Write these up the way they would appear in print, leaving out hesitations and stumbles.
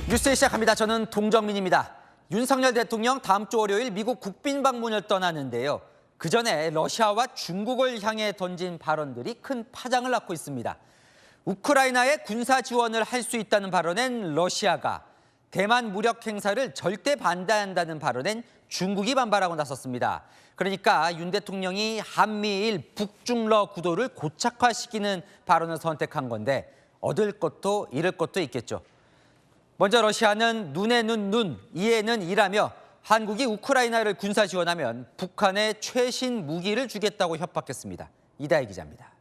뉴스 시작합니다. 저는 동정민입니다. 윤석열 대통령 다음 주 월요일 미국 국빈 방문을 떠나는데요. 그 전에 러시아와 중국을 향해 던진 발언들이 큰 파장을 낳고 있습니다. 우크라이나에 군사 지원을 할 수 있다는 발언엔 러시아가, 대만 무력 행사를 절대 반대한다는 발언엔 중국이 반발하고 나섰습니다. 그러니까 윤 대통령이 한미일 북중러 구도를 고착화시키는 발언을 선택한 건데 얻을 것도 잃을 것도 있겠죠. 먼저 러시아는 눈에는 눈, 이에는 이라며 한국이 우크라이나를 군사 지원하면 북한에 최신 무기를 주겠다고 협박했습니다. 이다혜 기자입니다.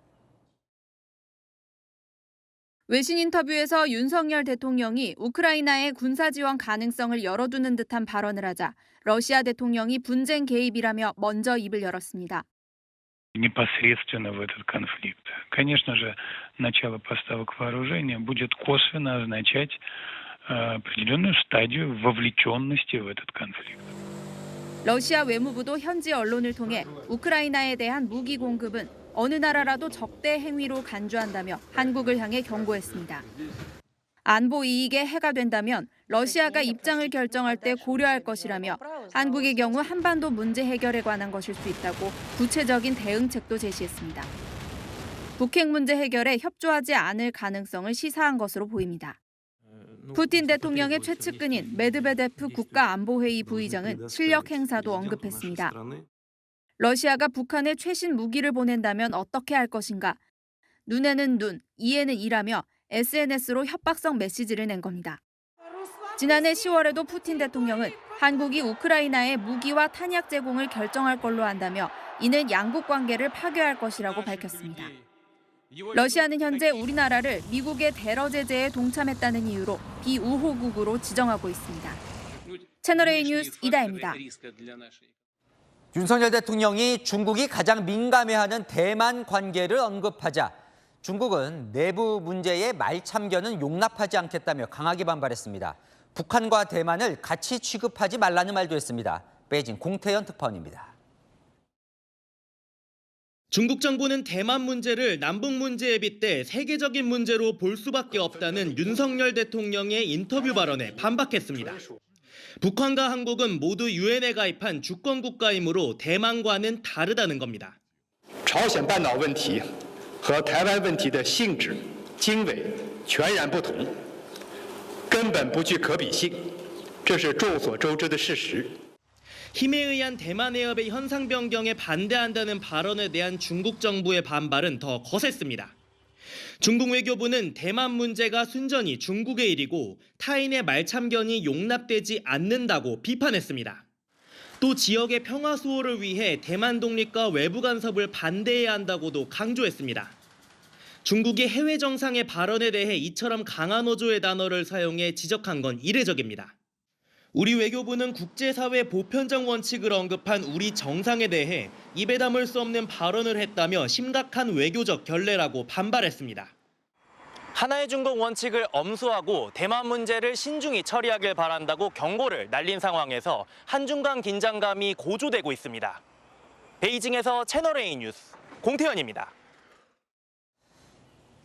외신 인터뷰에서 윤석열 대통령이 우크라이나의 군사 지원 가능성을 열어두는 듯한 발언을 하자 러시아 대통령이 분쟁 개입이라며 먼저 입을 열었습니다. Непосредственно в этот конфликт. Конечно же, начало поставок вооружения будет косвенно означать определенную стадию вовлеченности в этот конфликт. 러시아 외무부도 현지 언론을 통해 우크라이나에 대한 무기 공급은 어느 나라라도 적대 행위로 간주한다며 한국을 향해 경고했습니다. 안보 이익에 해가 된다면 러시아가 입장을 결정할 때 고려할 것이라며 한국의 경우 한반도 문제 해결에 관한 것일 수 있다고 구체적인 대응책도 제시했습니다. 북핵 문제 해결에 협조하지 않을 가능성을 시사한 것으로 보입니다. 푸틴 대통령의 최측근인 메드베데프 국가안보회의 부의장은 실력 행사도 언급했습니다. 러시아가 북한에 최신 무기를 보낸다면 어떻게 할 것인가? 눈에는 눈, 이에는 이라며 SNS로 협박성 메시지를 낸 겁니다. 지난해 10월에도 푸틴 대통령은 한국이 우크라이나에 무기와 탄약 제공을 결정할 걸로 한다며 이는 양국 관계를 파괴할 것이라고 밝혔습니다. 러시아는 현재 우리나라를 미국의 테러 제재에 동참했다는 이유로 비우호국으로 지정하고 있습니다. 채널A 뉴스 이다혜입니다. 윤석열 대통령이 중국이 가장 민감해하는 대만 관계를 언급하자 중국은 내부 문제에 말참견은 용납하지 않겠다며 강하게 반발했습니다. 북한과 대만을 같이 취급하지 말라는 말도 했습니다. 베이징 공태현 특파원입니다. 중국 정부는 대만 문제를 남북 문제에 빗대 세계적인 문제로 볼 수밖에 없다는 윤석열 대통령의 인터뷰 발언에 반박했습니다. 북한과 한국은 모두 유엔에 가입한 주권 국가이므로 대만과는 다르다는 겁니다. 朝鲜半岛问题和台湾问题的性质、经纬全然不同，根本不具可比性，这是众所周知的事实。 힘에 의한 대만 해협의 현상 변경에 반대한다는 발언에 대한 중국 정부의 반발은 더 거셌습니다. 중국 외교부는 대만 문제가 순전히 중국의 일이고 타인의 말참견이 용납되지 않는다고 비판했습니다. 또 지역의 평화 수호를 위해 대만 독립과 외부 간섭을 반대해야 한다고도 강조했습니다. 중국이 해외 정상의 발언에 대해 이처럼 강한 어조의 단어를 사용해 지적한 건 이례적입니다. 우리 외교부는 국제사회 보편적 원칙을 언급한 우리 정상에 대해 입에 담을 수 없는 발언을 했다며 심각한 외교적 결례라고 반발했습니다. 하나의 중국 원칙을 엄수하고 대만 문제를 신중히 처리하길 바란다고 경고를 날린 상황에서 한중 간 긴장감이 고조되고 있습니다. 베이징에서 채널A 뉴스 공태현입니다.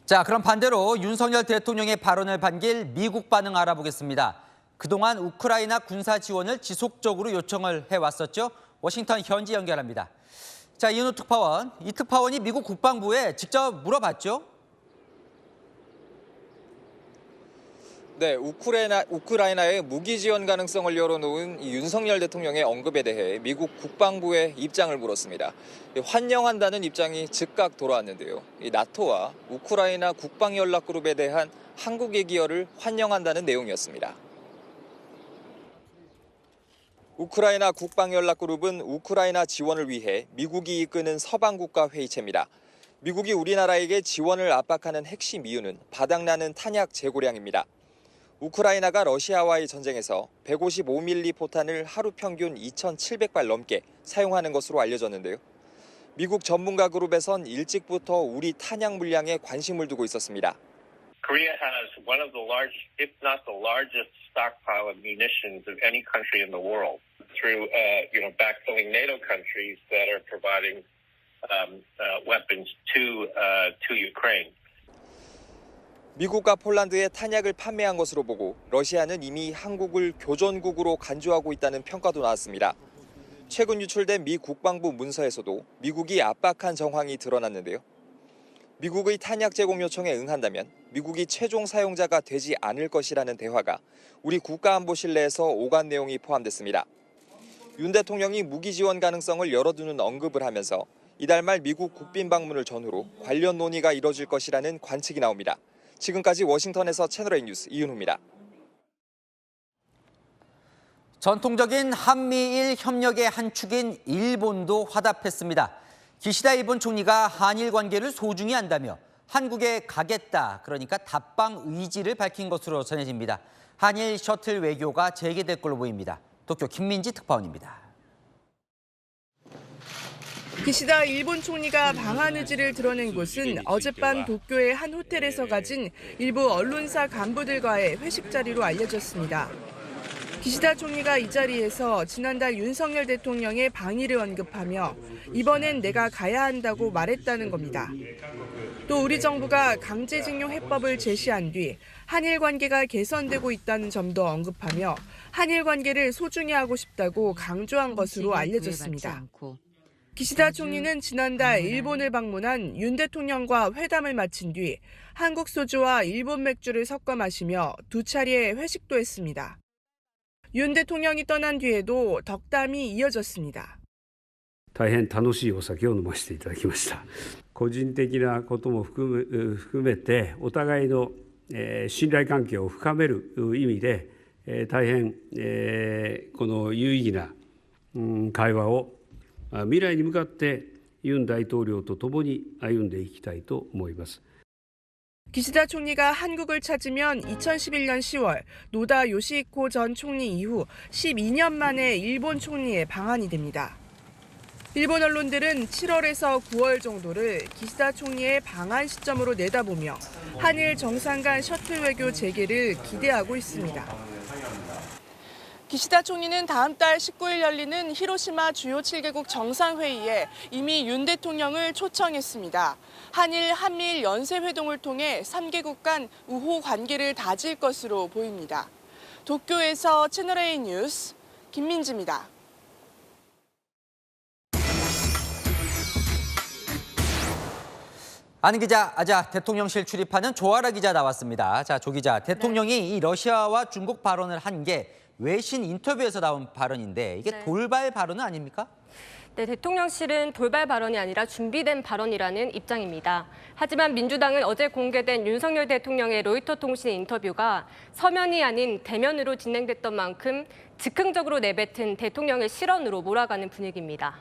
자, 그럼 반대로 윤석열 대통령의 발언을 반길 미국 반응 알아보겠습니다. 그동안 우크라이나 군사 지원을 지속적으로 요청을 해왔었죠. 워싱턴 현지 연결합니다. 자, 이은호 특파원, 이 특파원이 미국 국방부에 직접 물어봤죠? 네, 우크라이나의 무기 지원 가능성을 열어놓은 윤석열 대통령의 언급에 대해 미국 국방부의 입장을 물었습니다. 환영한다는 입장이 즉각 돌아왔는데요. 나토와 우크라이나 국방연락그룹에 대한 한국의 기여를 환영한다는 내용이었습니다. 우크라이나 국방연락그룹은 우크라이나 지원을 위해 미국이 이끄는 서방국가 회의체입니다. 미국이 우리나라에게 지원을 압박하는 핵심 이유는 바닥나는 탄약 재고량입니다. 우크라이나가 러시아와의 전쟁에서 155mm 포탄을 하루 평균 2,700발 넘게 사용하는 것으로 알려졌는데요. 미국 전문가 그룹에선 일찍부터 우리 탄약 물량에 관심을 두고 있었습니다. Korea has one of the largest, if not the largest, stockpile of munitions of any country in the world through, backfilling NATO countries that are providing weapons to Ukraine. 미국과 폴란드에 탄약을 판매한 것으로 보고 러시아는 이미 한국을 교전국으로 간주하고 있다는 평가도 나왔습니다. 최근 유출된 미 국방부 문서에서도 미국이 압박한 정황이 드러났는데요. 미국의 탄약 제공 요청에 응한다면 미국이 최종 사용자가 되지 않을 것이라는 대화가 우리 국가안보실 내에서 오간 내용이 포함됐습니다. 윤 대통령이 무기 지원 가능성을 열어두는 언급을 하면서 이달 말 미국 국빈 방문을 전후로 관련 논의가 이뤄질 것이라는 관측이 나옵니다. 지금까지 워싱턴에서 채널A 뉴스 이윤우입니다. 전통적인 한미일 협력의 한 축인 일본도 화답했습니다. 기시다 일본 총리가 한일 관계를 소중히 한다며 한국에 가겠다, 그러니까 답방 의지를 밝힌 것으로 전해집니다. 한일 셔틀 외교가 재개될 걸로 보입니다. 도쿄 김민지 특파원입니다. 기시다 일본 총리가 방한 의지를 드러낸 곳은 어젯밤 도쿄의 한 호텔에서 가진 일부 언론사 간부들과의 회식 자리로 알려졌습니다. 기시다 총리가 이 자리에서 지난달 윤석열 대통령의 방위를 언급하며 이번엔 내가 가야 한다고 말했다는 겁니다. 또 우리 정부가 강제징용 해법을 제시한 뒤 한일 관계가 개선되고 있다는 점도 언급하며 한일 관계를 소중히 하고 싶다고 강조한 것으로 알려졌습니다. 기시다 총리는 지난달 일본을 방문한 윤 대통령과 회담을 마친 뒤 한국 소주와 일본 맥주를 섞어 마시며 두 차례 회식도 했습니다. 윤 대통령이 떠난 뒤에도 덕담이 이어졌습니다. 大変楽しいお酒を飲ませていただきました。個人的なことも含めてお互いの信頼関係を深める意味で大変この有意義な会話を未来に向かってユン大統領と共に歩んでいきたいと思います。 기시다 총리가 한국을 찾으면 2011년 10월 노다 요시히코 전 총리 이후 12년 만에 일본 총리의 방한이 됩니다. 일본 언론들은 7월에서 9월 정도를 기시다 총리의 방한 시점으로 내다보며 한일 정상 간 셔틀 외교 재개를 기대하고 있습니다. 기시다 총리는 다음 달 19일 열리는 히로시마 주요 7개국 정상회의에 이미 윤 대통령을 초청했습니다. 한일, 한미일 연쇄회동을 통해 3개국 간 우호 관계를 다질 것으로 보입니다. 도쿄에서 채널A 뉴스 김민지입니다. 안 기자, 대통령실 출입하는 조아라 기자 나왔습니다. 자, 조 기자, 대통령이 이 러시아와 중국 발언을 한 게 외신 인터뷰에서 나온 발언인데 이게 돌발 발언은 아닙니까? 네, 대통령실은 돌발 발언이 아니라 준비된 발언이라는 입장입니다. 하지만 민주당은 어제 공개된 윤석열 대통령의 로이터 통신 인터뷰가 서면이 아닌 대면으로 진행됐던 만큼 즉흥적으로 내뱉은 대통령의 실언으로 몰아가는 분위기입니다.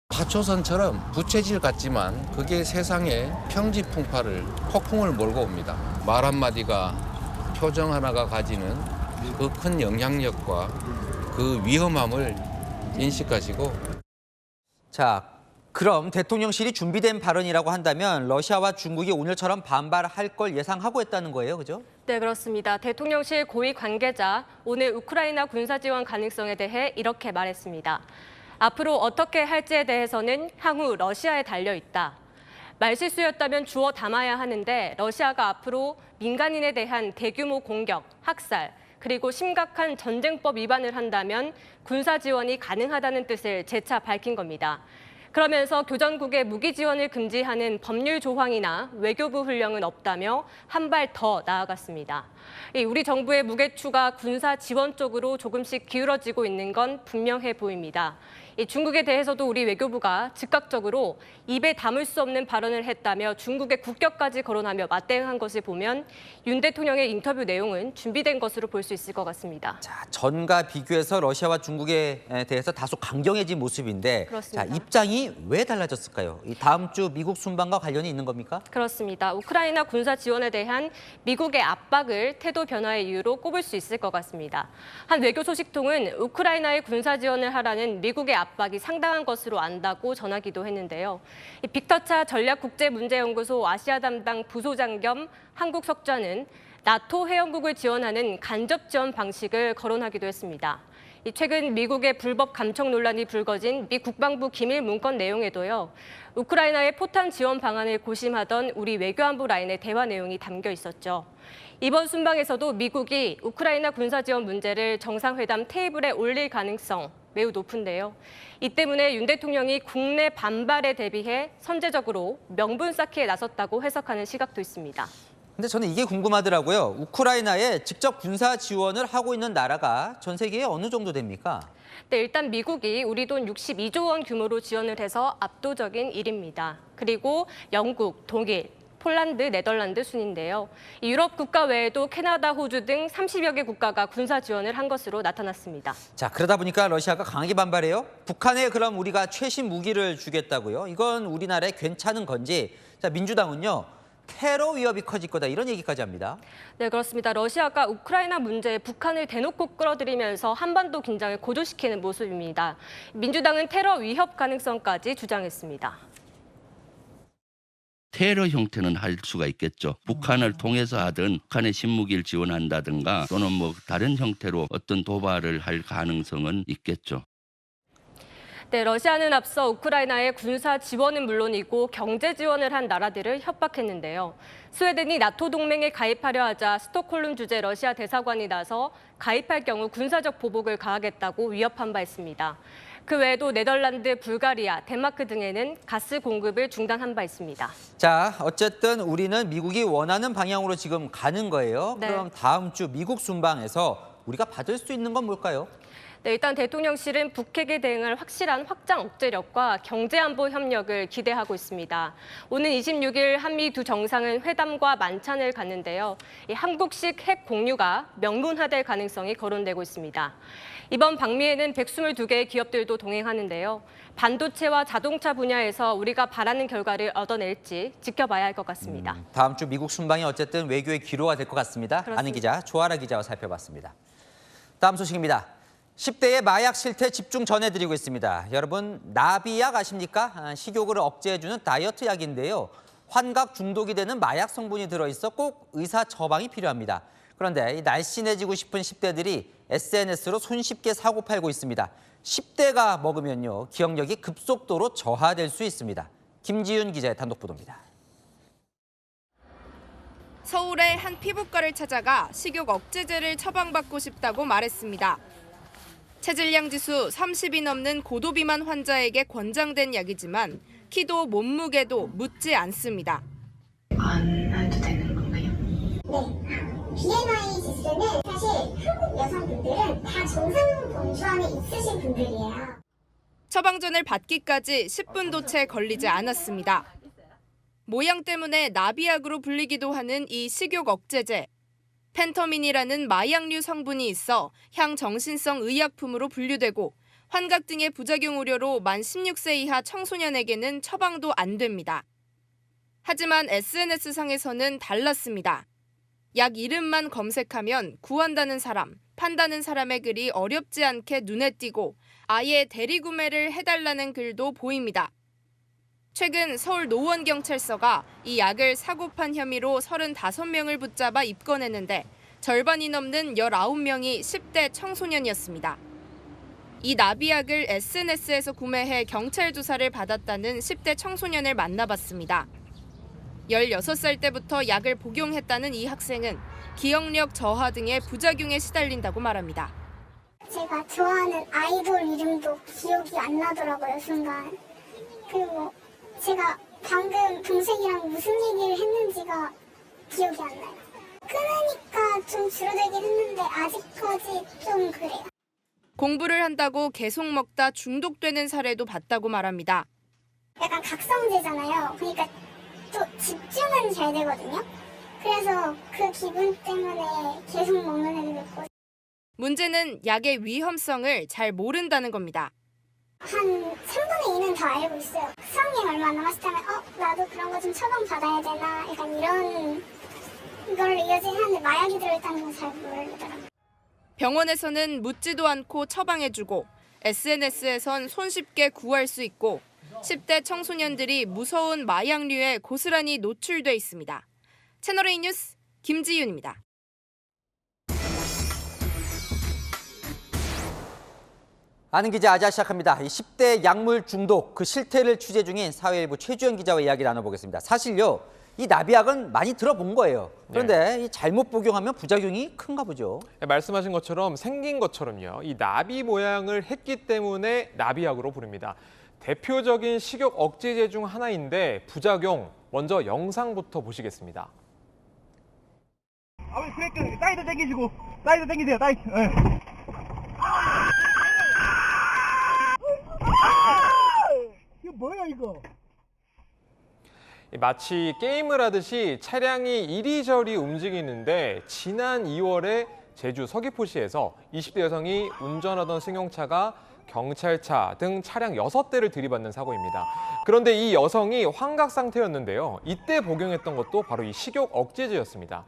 파초선처럼 부채질 같지만 그게 세상에 평지풍파를 폭풍을 몰고 옵니다. 말 한마디가 표정 하나가 가지는 그 큰 영향력과 그 위험함을 인식하시고. 자, 그럼 대통령실이 준비된 발언이라고 한다면 러시아와 중국이 오늘처럼 반발할 걸 예상하고 했다는 거예요, 그죠? 네, 그렇습니다. 대통령실 고위 관계자 오늘 우크라이나 군사 지원 가능성에 대해 이렇게 말했습니다. 앞으로 어떻게 할지에 대해서는 향후 러시아에 달려 있다. 말실수였다면 주워 담아야 하는데 러시아가 앞으로 민간인에 대한 대규모 공격, 학살, 그리고 심각한 전쟁법 위반을 한다면 군사 지원이 가능하다는 뜻을 재차 밝힌 겁니다. 그러면서 교전국의 무기 지원을 금지하는 법률 조항이나 외교부 훈령은 없다며 한 발 더 나아갔습니다. 우리 정부의 무게추가 군사 지원 쪽으로 조금씩 기울어지고 있는 건 분명해 보입니다. 중국에 대해서도 우리 외교부가 즉각적으로 입에 담을 수 없는 발언을 했다며 중국의 국격까지 거론하며 맞대응한 것을 보면 윤 대통령의 인터뷰 내용은 준비된 것으로 볼 수 있을 것 같습니다. 자, 전과 비교해서 러시아와 중국에 대해서 다소 강경해진 모습인데 그렇습니다. 자, 입장이 왜 달라졌을까요? 이 다음 주 미국 순방과 관련이 있는 겁니까? 그렇습니다. 우크라이나 군사 지원에 대한 미국의 압박을 태도 변화의 이유로 꼽을 수 있을 것 같습니다. 한 외교 소식통은 우크라이나에 군사 지원을 하라는 미국의 압박이 상당한 것으로 안다고 전하기도 했는데요. 빅터차 전략국제문제연구소 아시아 담당 부소장 겸 한국 석좌는 나토 회원국을 지원하는 간접 지원 방식을 거론하기도 했습니다. 최근 미국의 불법 감청 논란이 불거진 미 국방부 기밀 문건 내용에도요. 우크라이나의 포탄 지원 방안을 고심하던 우리 외교안보 라인의 대화 내용이 담겨 있었죠. 이번 순방에서도 미국이 우크라이나 군사 지원 문제를 정상회담 테이블에 올릴 가능성 매우 높은데요. 이 때문에 윤 대통령이 국내 반발에 대비해 선제적으로 명분 쌓기에 나섰다고 해석하는 시각도 있습니다. 근데 저는 이게 궁금하더라고요. 우크라이나에 직접 군사 지원을 하고 있는 나라가 전 세계에 어느 정도 됩니까? 네, 일단 미국이 우리 돈 62조 원 규모로 지원을 해서 압도적인 1위입니다. 그리고 영국, 독일, 폴란드, 네덜란드 순인데요. 유럽 국가 외에도 캐나다, 호주 등 30여 개 국가가 군사 지원을 한 것으로 나타났습니다. 자, 그러다 보니까 러시아가 강하게 반발해요. 북한에 그럼 우리가 최신 무기를 주겠다고요? 이건 우리나라에 괜찮은 건지. 자, 민주당은요. 테러 위협이 커질 거다 이런 얘기까지 합니다. 네, 그렇습니다. 러시아가 우크라이나 문제에 북한을 대놓고 끌어들이면서 한반도 긴장을 고조시키는 모습입니다. 민주당은 테러 위협 가능성까지 주장했습니다. 테러 형태는 할 수가 있겠죠. 북한을 통해서 하든 북한의 신무기를 지원한다든가 또는 다른 형태로 어떤 도발을 할 가능성은 있겠죠. 네, 러시아는 앞서 우크라이나의 군사 지원은 물론이고 경제 지원을 한 나라들을 협박했는데요. 스웨덴이 나토 동맹에 가입하려 하자 스톡홀름 주재 러시아 대사관이 나서 가입할 경우 군사적 보복을 가하겠다고 위협한 바 있습니다. 그 외에도 네덜란드, 불가리아, 덴마크 등에는 가스 공급을 중단한 바 있습니다. 자, 어쨌든 우리는 미국이 원하는 방향으로 지금 가는 거예요. 네. 그럼 다음 주 미국 순방에서 우리가 받을 수 있는 건 뭘까요? 네, 일단 대통령실은 북핵에 대응할 확실한 확장 억제력과 경제안보 협력을 기대하고 있습니다. 오는 26일 한미 두 정상은 회담과 만찬을 갖는데요. 이 한국식 핵 공유가 명문화될 가능성이 거론되고 있습니다. 이번 방미에는 122개의 기업들도 동행하는데요. 반도체와 자동차 분야에서 우리가 바라는 결과를 얻어낼지 지켜봐야 할 것 같습니다. 다음 주 미국 순방이 어쨌든 외교의 기로가 될 것 같습니다. 그렇습니다. 안은 기자, 조아라 기자와 살펴봤습니다. 다음 소식입니다. 10대의 마약 실태 집중 전해드리고 있습니다. 여러분, 나비약 아십니까? 식욕을 억제해주는 다이어트 약인데요. 환각 중독이 되는 마약 성분이 들어있어 꼭 의사 처방이 필요합니다. 그런데 날씬해지고 싶은 10대들이 SNS로 손쉽게 사고 팔고 있습니다. 10대가 먹으면요, 기억력이 급속도로 저하될 수 있습니다. 김지윤 기자의 단독 보도입니다. 서울의 한 피부과를 찾아가 식욕 억제제를 처방받고 싶다고 말했습니다. 체질량 지수 30이 넘는 고도비만 환자에게 권장된 약이지만 키도 몸무게도 묻지 않습니다. 안 해도 되는 건가요? 네. BMI 지수는 사실 한국 여성분들은 다 정상 범주 안에 있으신 분들이에요. 처방전을 받기까지 10분도 채 걸리지 않았습니다. 모양 때문에 나비약으로 불리기도 하는 이 식욕 억제제. 펜터민이라는 마약류 성분이 있어 향정신성 의약품으로 분류되고 환각 등의 부작용 우려로 만 16세 이하 청소년에게는 처방도 안 됩니다. 하지만 SNS상에서는 달랐습니다. 약 이름만 검색하면 구한다는 사람, 판다는 사람의 글이 어렵지 않게 눈에 띄고 아예 대리구매를 해달라는 글도 보입니다. 최근 서울 노원경찰서가 이 약을 사고 판 혐의로 35명을 붙잡아 입건했는데 절반이 넘는 19명이 10대 청소년이었습니다. 이 나비약을 SNS에서 구매해 경찰 조사를 받았다는 10대 청소년을 만나봤습니다. 16살 때부터 약을 복용했다는 이 학생은 기억력 저하 등의 부작용에 시달린다고 말합니다. 제가 좋아하는 아이돌 이름도 기억이 안 나더라고요, 순간. 그리고 제가 방금 동생이랑 무슨 얘기를 했는지가 기억이 안 나요. 끊으니까 좀 줄어들긴 했는데 아직까지 좀 그래요. 공부를 한다고 계속 먹다 중독되는 사례도 봤다고 말합니다. 약간 각성제잖아요. 그러니까 또 집중은 잘 되거든요. 그래서 그 기분 때문에 계속 먹는 애들 있고. 문제는 약의 위험성을 잘 모른다는 겁니다. 한 3분의 2는 다 알고 있어요. 수학여행 얼마 남았을 때 나도 그런 거 좀 처방받아야 되나 약간 이런 걸로 이어지는데 마약이 들어있다는 건 잘 모르더라고요. 병원에서는 묻지도 않고 처방해주고 SNS에선 손쉽게 구할 수 있고 10대 청소년들이 무서운 마약류에 고스란히 노출돼 있습니다. 채널A 뉴스 김지윤입니다. 아는 기자 아자 시작합니다. 이 10대 약물 중독 그 실태를 취재 중인 사회일보 최주영 기자와 이야기 나눠보겠습니다. 사실요, 이 나비약은 많이 들어본 거예요. 그런데 이 잘못 복용하면 부작용이 큰가 보죠. 말씀하신 것처럼 생긴 것처럼요. 이 나비 모양을 했기 때문에 나비약으로 부릅니다. 대표적인 식욕 억제제 중 하나인데 부작용, 먼저 영상부터 보시겠습니다. 아버지 브레이크 사이드 당기시고 사이드 당기세요. 사이드. 이거 뭐야 이거? 마치 게임을 하듯이 차량이 이리저리 움직이는데 지난 2월에 제주 서귀포시에서 20대 여성이 운전하던 승용차가 경찰차 등 차량 6대를 들이받는 사고입니다. 그런데 이 여성이 환각 상태였는데요. 이때 복용했던 것도 바로 이 식욕 억제제였습니다.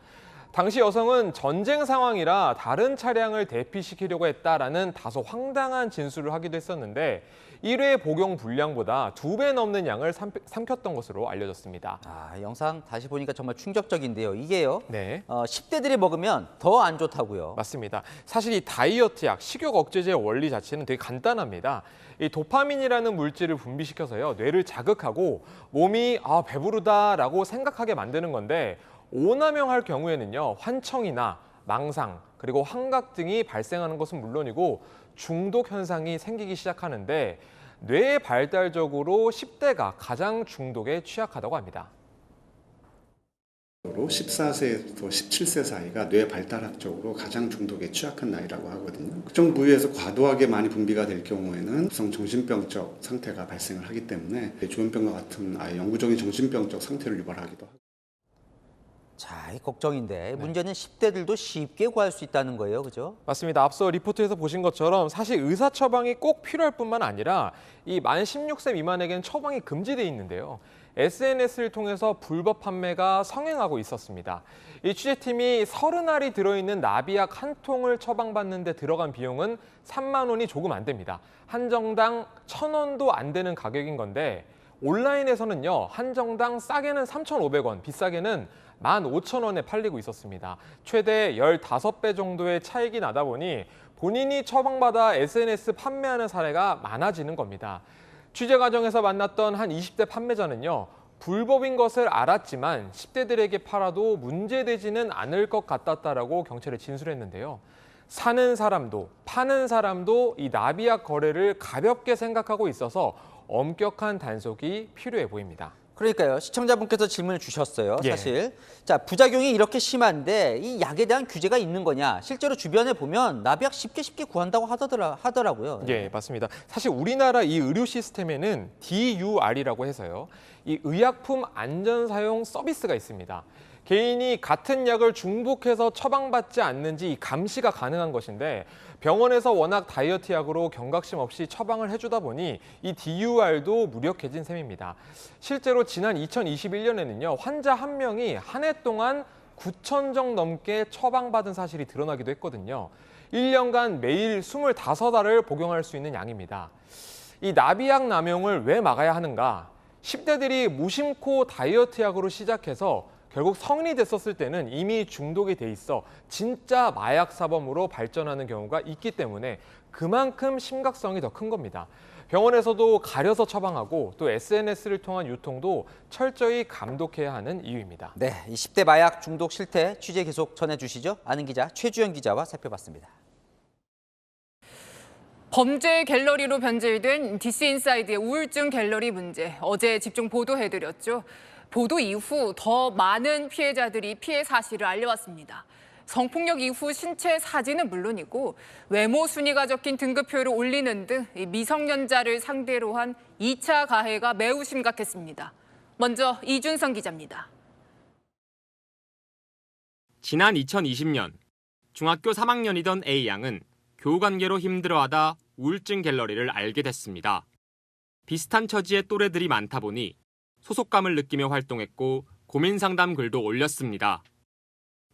당시 여성은 전쟁 상황이라 다른 차량을 대피시키려고 했다라는 다소 황당한 진술을 하기도 했었는데 1회 복용 분량보다 2배 넘는 양을 삼켰던 것으로 알려졌습니다. 영상 다시 보니까 정말 충격적인데요. 이게요, 네. 10대들이 먹으면 더 안 좋다고요. 맞습니다. 사실 이 다이어트 약, 식욕 억제제의 원리 자체는 되게 간단합니다. 이 도파민이라는 물질을 분비시켜서요, 뇌를 자극하고 몸이 배부르다라고 생각하게 만드는 건데 오남용할 경우에는요, 환청이나 망상, 그리고 환각 등이 발생하는 것은 물론이고 중독 현상이 생기기 시작하는데 뇌 발달적으로 10대가 가장 중독에 취약하다고 합니다. 14세부터 17세 사이가 뇌 발달학적으로 가장 중독에 취약한 나이라고 하거든요. 특정 부위에서 과도하게 많이 분비가 될 경우에는 급성 정신병적 상태가 발생을 하기 때문에 조현병과 같은 영구적인 정신병적 상태를 유발하기도 하고. 자, 이 걱정인데 문제는 10대들도 쉽게 구할 수 있다는 거예요, 그죠? 맞습니다. 앞서 리포트에서 보신 것처럼 사실 의사 처방이 꼭 필요할 뿐만 아니라 이 만 16세 미만에게는 처방이 금지돼 있는데요. SNS를 통해서 불법 판매가 성행하고 있었습니다. 이 취재팀이 30알이 들어있는 나비약 한 통을 처방받는 데 들어간 비용은 3만 원이 조금 안 됩니다. 한정당 1,000원도 안 되는 가격인 건데 온라인에서는요, 한정당 싸게는 3,500원, 비싸게는 15,000원에 팔리고 있었습니다. 최대 15배 정도의 차익이 나다 보니 본인이 처방받아 SNS 판매하는 사례가 많아지는 겁니다. 취재 과정에서 만났던 한 20대 판매자는요, 불법인 것을 알았지만 10대들에게 팔아도 문제되지는 않을 것 같았다라고 경찰에 진술했는데요. 사는 사람도 파는 사람도 이 나비약 거래를 가볍게 생각하고 있어서 엄격한 단속이 필요해 보입니다. 그러니까요, 시청자분께서 질문을 주셨어요. 사실 자, 부작용이 이렇게 심한데 이 약에 대한 규제가 있는 거냐? 실제로 주변에 보면 나비약 쉽게 구한다고 하더라고요. 예, 맞습니다. 사실 우리나라 이 의료 시스템에는 DUR이라고 해서요, 이 의약품 안전 사용 서비스가 있습니다. 개인이 같은 약을 중복해서 처방받지 않는지 감시가 가능한 것인데 병원에서 워낙 다이어트 약으로 경각심 없이 처방을 해주다 보니 이 DUR도 무력해진 셈입니다. 실제로 지난 2021년에는요, 환자 한 명이 한 해 동안 9,000정 넘게 처방받은 사실이 드러나기도 했거든요. 1년간 매일 25알을 복용할 수 있는 양입니다. 이 나비약 남용을 왜 막아야 하는가? 10대들이 무심코 다이어트 약으로 시작해서 결국 성인이 됐었을 때는 이미 중독이 돼 있어 진짜 마약 사범으로 발전하는 경우가 있기 때문에 그만큼 심각성이 더 큰 겁니다. 병원에서도 가려서 처방하고 또 SNS를 통한 유통도 철저히 감독해야 하는 이유입니다. 네, 이 10대 마약 중독 실태 취재 계속 전해주시죠. 아는 기자 최주영 기자와 살펴봤습니다. 범죄 갤러리로 변질된 DC인사이드의 우울증 갤러리 문제, 어제 집중 보도해드렸죠. 보도 이후 더 많은 피해자들이 피해 사실을 알려왔습니다. 성폭력 이후 신체 사진은 물론이고 외모 순위가 적힌 등급표를 올리는 등 미성년자를 상대로 한 2차 가해가 매우 심각했습니다. 먼저 이준성 기자입니다. 지난 2020년 중학교 3학년이던 A양은 교우관계로 힘들어하다 우울증 갤러리를 알게 됐습니다. 비슷한 처지의 또래들이 많다 보니 소속감을 느끼며 활동했고 고민 상담 글도 올렸습니다.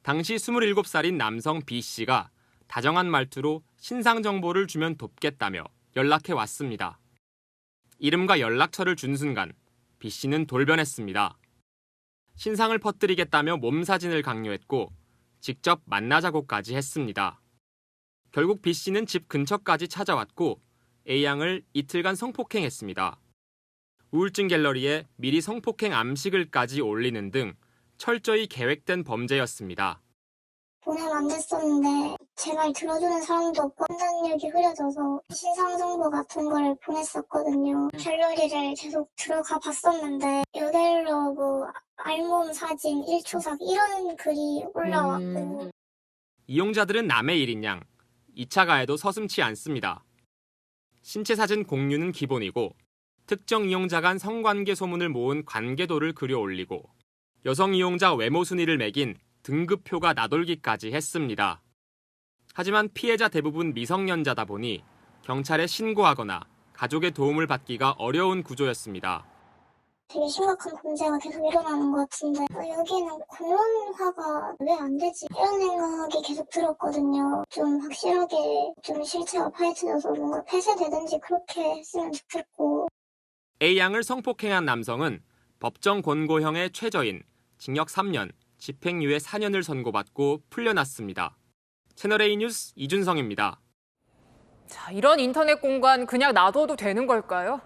당시 27살인 남성 B씨가 다정한 말투로 신상 정보를 주면 돕겠다며 연락해 왔습니다. 이름과 연락처를 준 순간 B씨는 돌변했습니다. 신상을 퍼뜨리겠다며 몸 사진을 강요했고 직접 만나자고까지 했습니다. 결국 B씨는 집 근처까지 찾아왔고 A양을 이틀간 성폭행했습니다. 우울증 갤러리에 미리 성폭행 암시글까지 올리는 등 철저히 계획된 범죄였습니다. 보내면 안 됐었는데 제 말 들어주는 사람도 없고 판단력이 흐려져서 신상 정보 같은 걸 보냈었거든요. 갤러리를 계속 들어가 봤었는데 여덟로 뭐 알몸 사진 1초삭 이런 글이 올라왔고 이용자들은 남의 일인 양 2차 가해도 서슴지 않습니다. 신체 사진 공유는 기본이고 특정 이용자 간 성관계 소문을 모은 관계도를 그려 올리고 여성 이용자 외모 순위를 매긴 등급표가 나돌기까지 했습니다. 하지만 피해자 대부분 미성년자다 보니 경찰에 신고하거나 가족의 도움을 받기가 어려운 구조였습니다. 되게 심각한 범죄가 계속 일어나는 것 같은데 여기는 공론화가 왜 안 되지? 이런 생각이 계속 들었거든요. 좀 확실하게 좀 실체가 파헤쳐져서 뭔가 폐쇄되든지 그렇게 했으면 좋겠고. A양을 성폭행한 남성은 법정 권고형의 최저인 징역 3년, 집행유예 4년을 선고받고 풀려났습니다. 채널A 뉴스 이준성입니다. 자, 이런 인터넷 공간 그냥 놔둬도 되는 걸까요?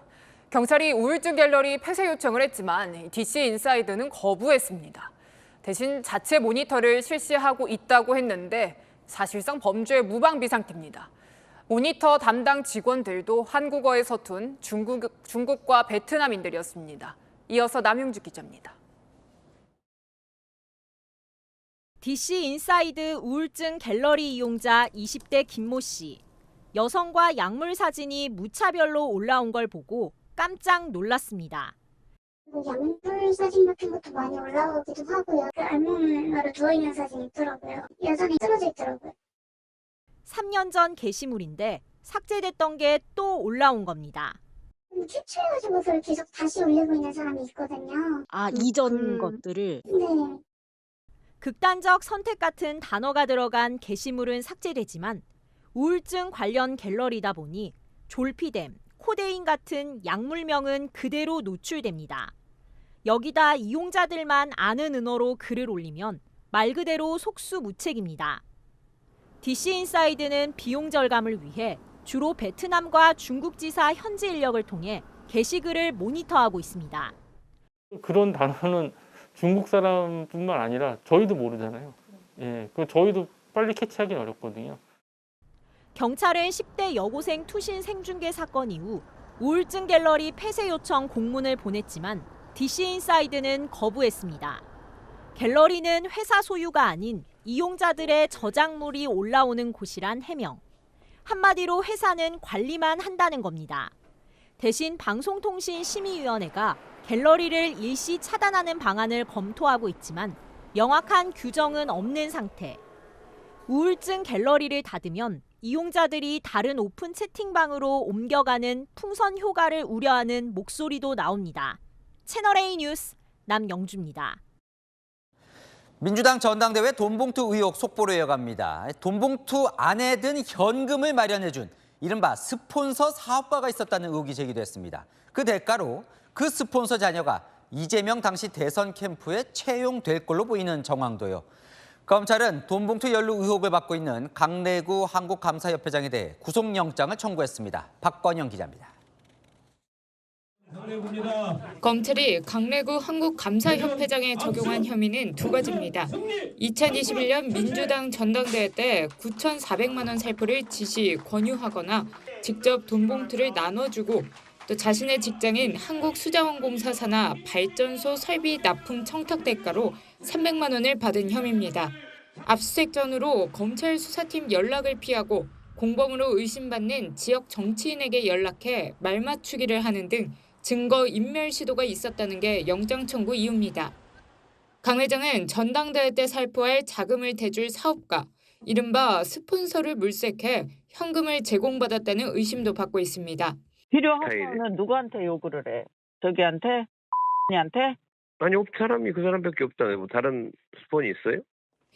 경찰이 우울증 갤러리 폐쇄 요청을 했지만 DC 인사이드는 거부했습니다. 대신 자체 모니터를 실시하고 있다고 했는데 사실상 범죄의 무방비 상태입니다. 모니터 담당 직원들도 한국어에 서툰 중국과 베트남인들이었습니다. 이어서 남용주 기자입니다. DC 인사이드 우울증 갤러리 이용자 20대 김모 씨. 여성과 약물 사진이 무차별로 올라온 걸 보고 깜짝 놀랐습니다. 약물 사진 같은 것도 많이 올라오기도 하고요. 그 알몸으로 누워있는 사진이 있더라고요. 여전히 쓰러져 있더라고요. 3년 전 게시물인데 삭제됐던 게 또 올라온 겁니다. 캡처해가지고서 계속 다시 올리고 있는 사람이 있거든요. 이전 것들을? 네. 극단적 선택 같은 단어가 들어간 게시물은 삭제되지만 우울증 관련 갤러리다 보니 졸피뎀, 코데인 같은 약물명은 그대로 노출됩니다. 여기다 이용자들만 아는 은어로 글을 올리면 말 그대로 속수무책입니다. DC 인사이드는 비용 절감을 위해 주로 베트남과 중국 지사 현지 인력을 통해 게시글을 모니터하고 있습니다. 그런 단어는 중국 사람뿐만 아니라 저희도 모르잖아요. 그 저희도 빨리 캐치하기 어렵거든요. 경찰은 10대 여고생 투신 생중계 사건 이후 우울증 갤러리 폐쇄 요청 공문을 보냈지만 DC 인사이드는 거부했습니다. 갤러리는 회사 소유가 아닌 이용자들의 저작물이 올라오는 곳이란 해명. 한마디로 회사는 관리만 한다는 겁니다. 대신 방송통신심의위원회가 갤러리를 일시 차단하는 방안을 검토하고 있지만 명확한 규정은 없는 상태. 우울증 갤러리를 닫으면 이용자들이 다른 오픈 채팅방으로 옮겨가는 풍선 효과를 우려하는 목소리도 나옵니다. 채널A 뉴스 남영주입니다. 민주당 전당대회 돈봉투 의혹 속보로 이어갑니다. 돈봉투 안에 든 현금을 마련해준 이른바 스폰서 사업가가 있었다는 의혹이 제기됐습니다. 그 대가로 그 스폰서 자녀가 이재명 당시 대선 캠프에 채용될 걸로 보이는 정황도요. 검찰은 돈봉투 연루 의혹을 받고 있는 강내구 한국감사협회장에 대해 구속영장을 청구했습니다. 박건영 기자입니다. 검찰이 강내구 한국감사협회장에 적용한 혐의는 두 가지입니다. 2021년 민주당 전당대회 때 9,400만 원 살포를 지시, 권유하거나 직접 돈봉투를 나눠주고 또 자신의 직장인 한국수자원공사 산하 발전소 설비 납품 청탁 대가로 300만 원을 받은 혐의입니다. 압수수색 전후로 검찰 수사팀 연락을 피하고 공범으로 의심받는 지역 정치인에게 연락해 말 맞추기를 하는 등 증거 인멸 시도가 있었다는 게 영장 청구 이유입니다. 강 회장은 전당대회 때 살포할 자금을 대줄 사업가, 이른바 스폰서를 물색해 현금을 제공받았다는 의심도 받고 있습니다. 필요하면은 누구한테 요구를 해? 저기한테? 한테? 아니, 사람이 그 사람밖에 없잖아요. 뭐 다른 스폰이 있어요?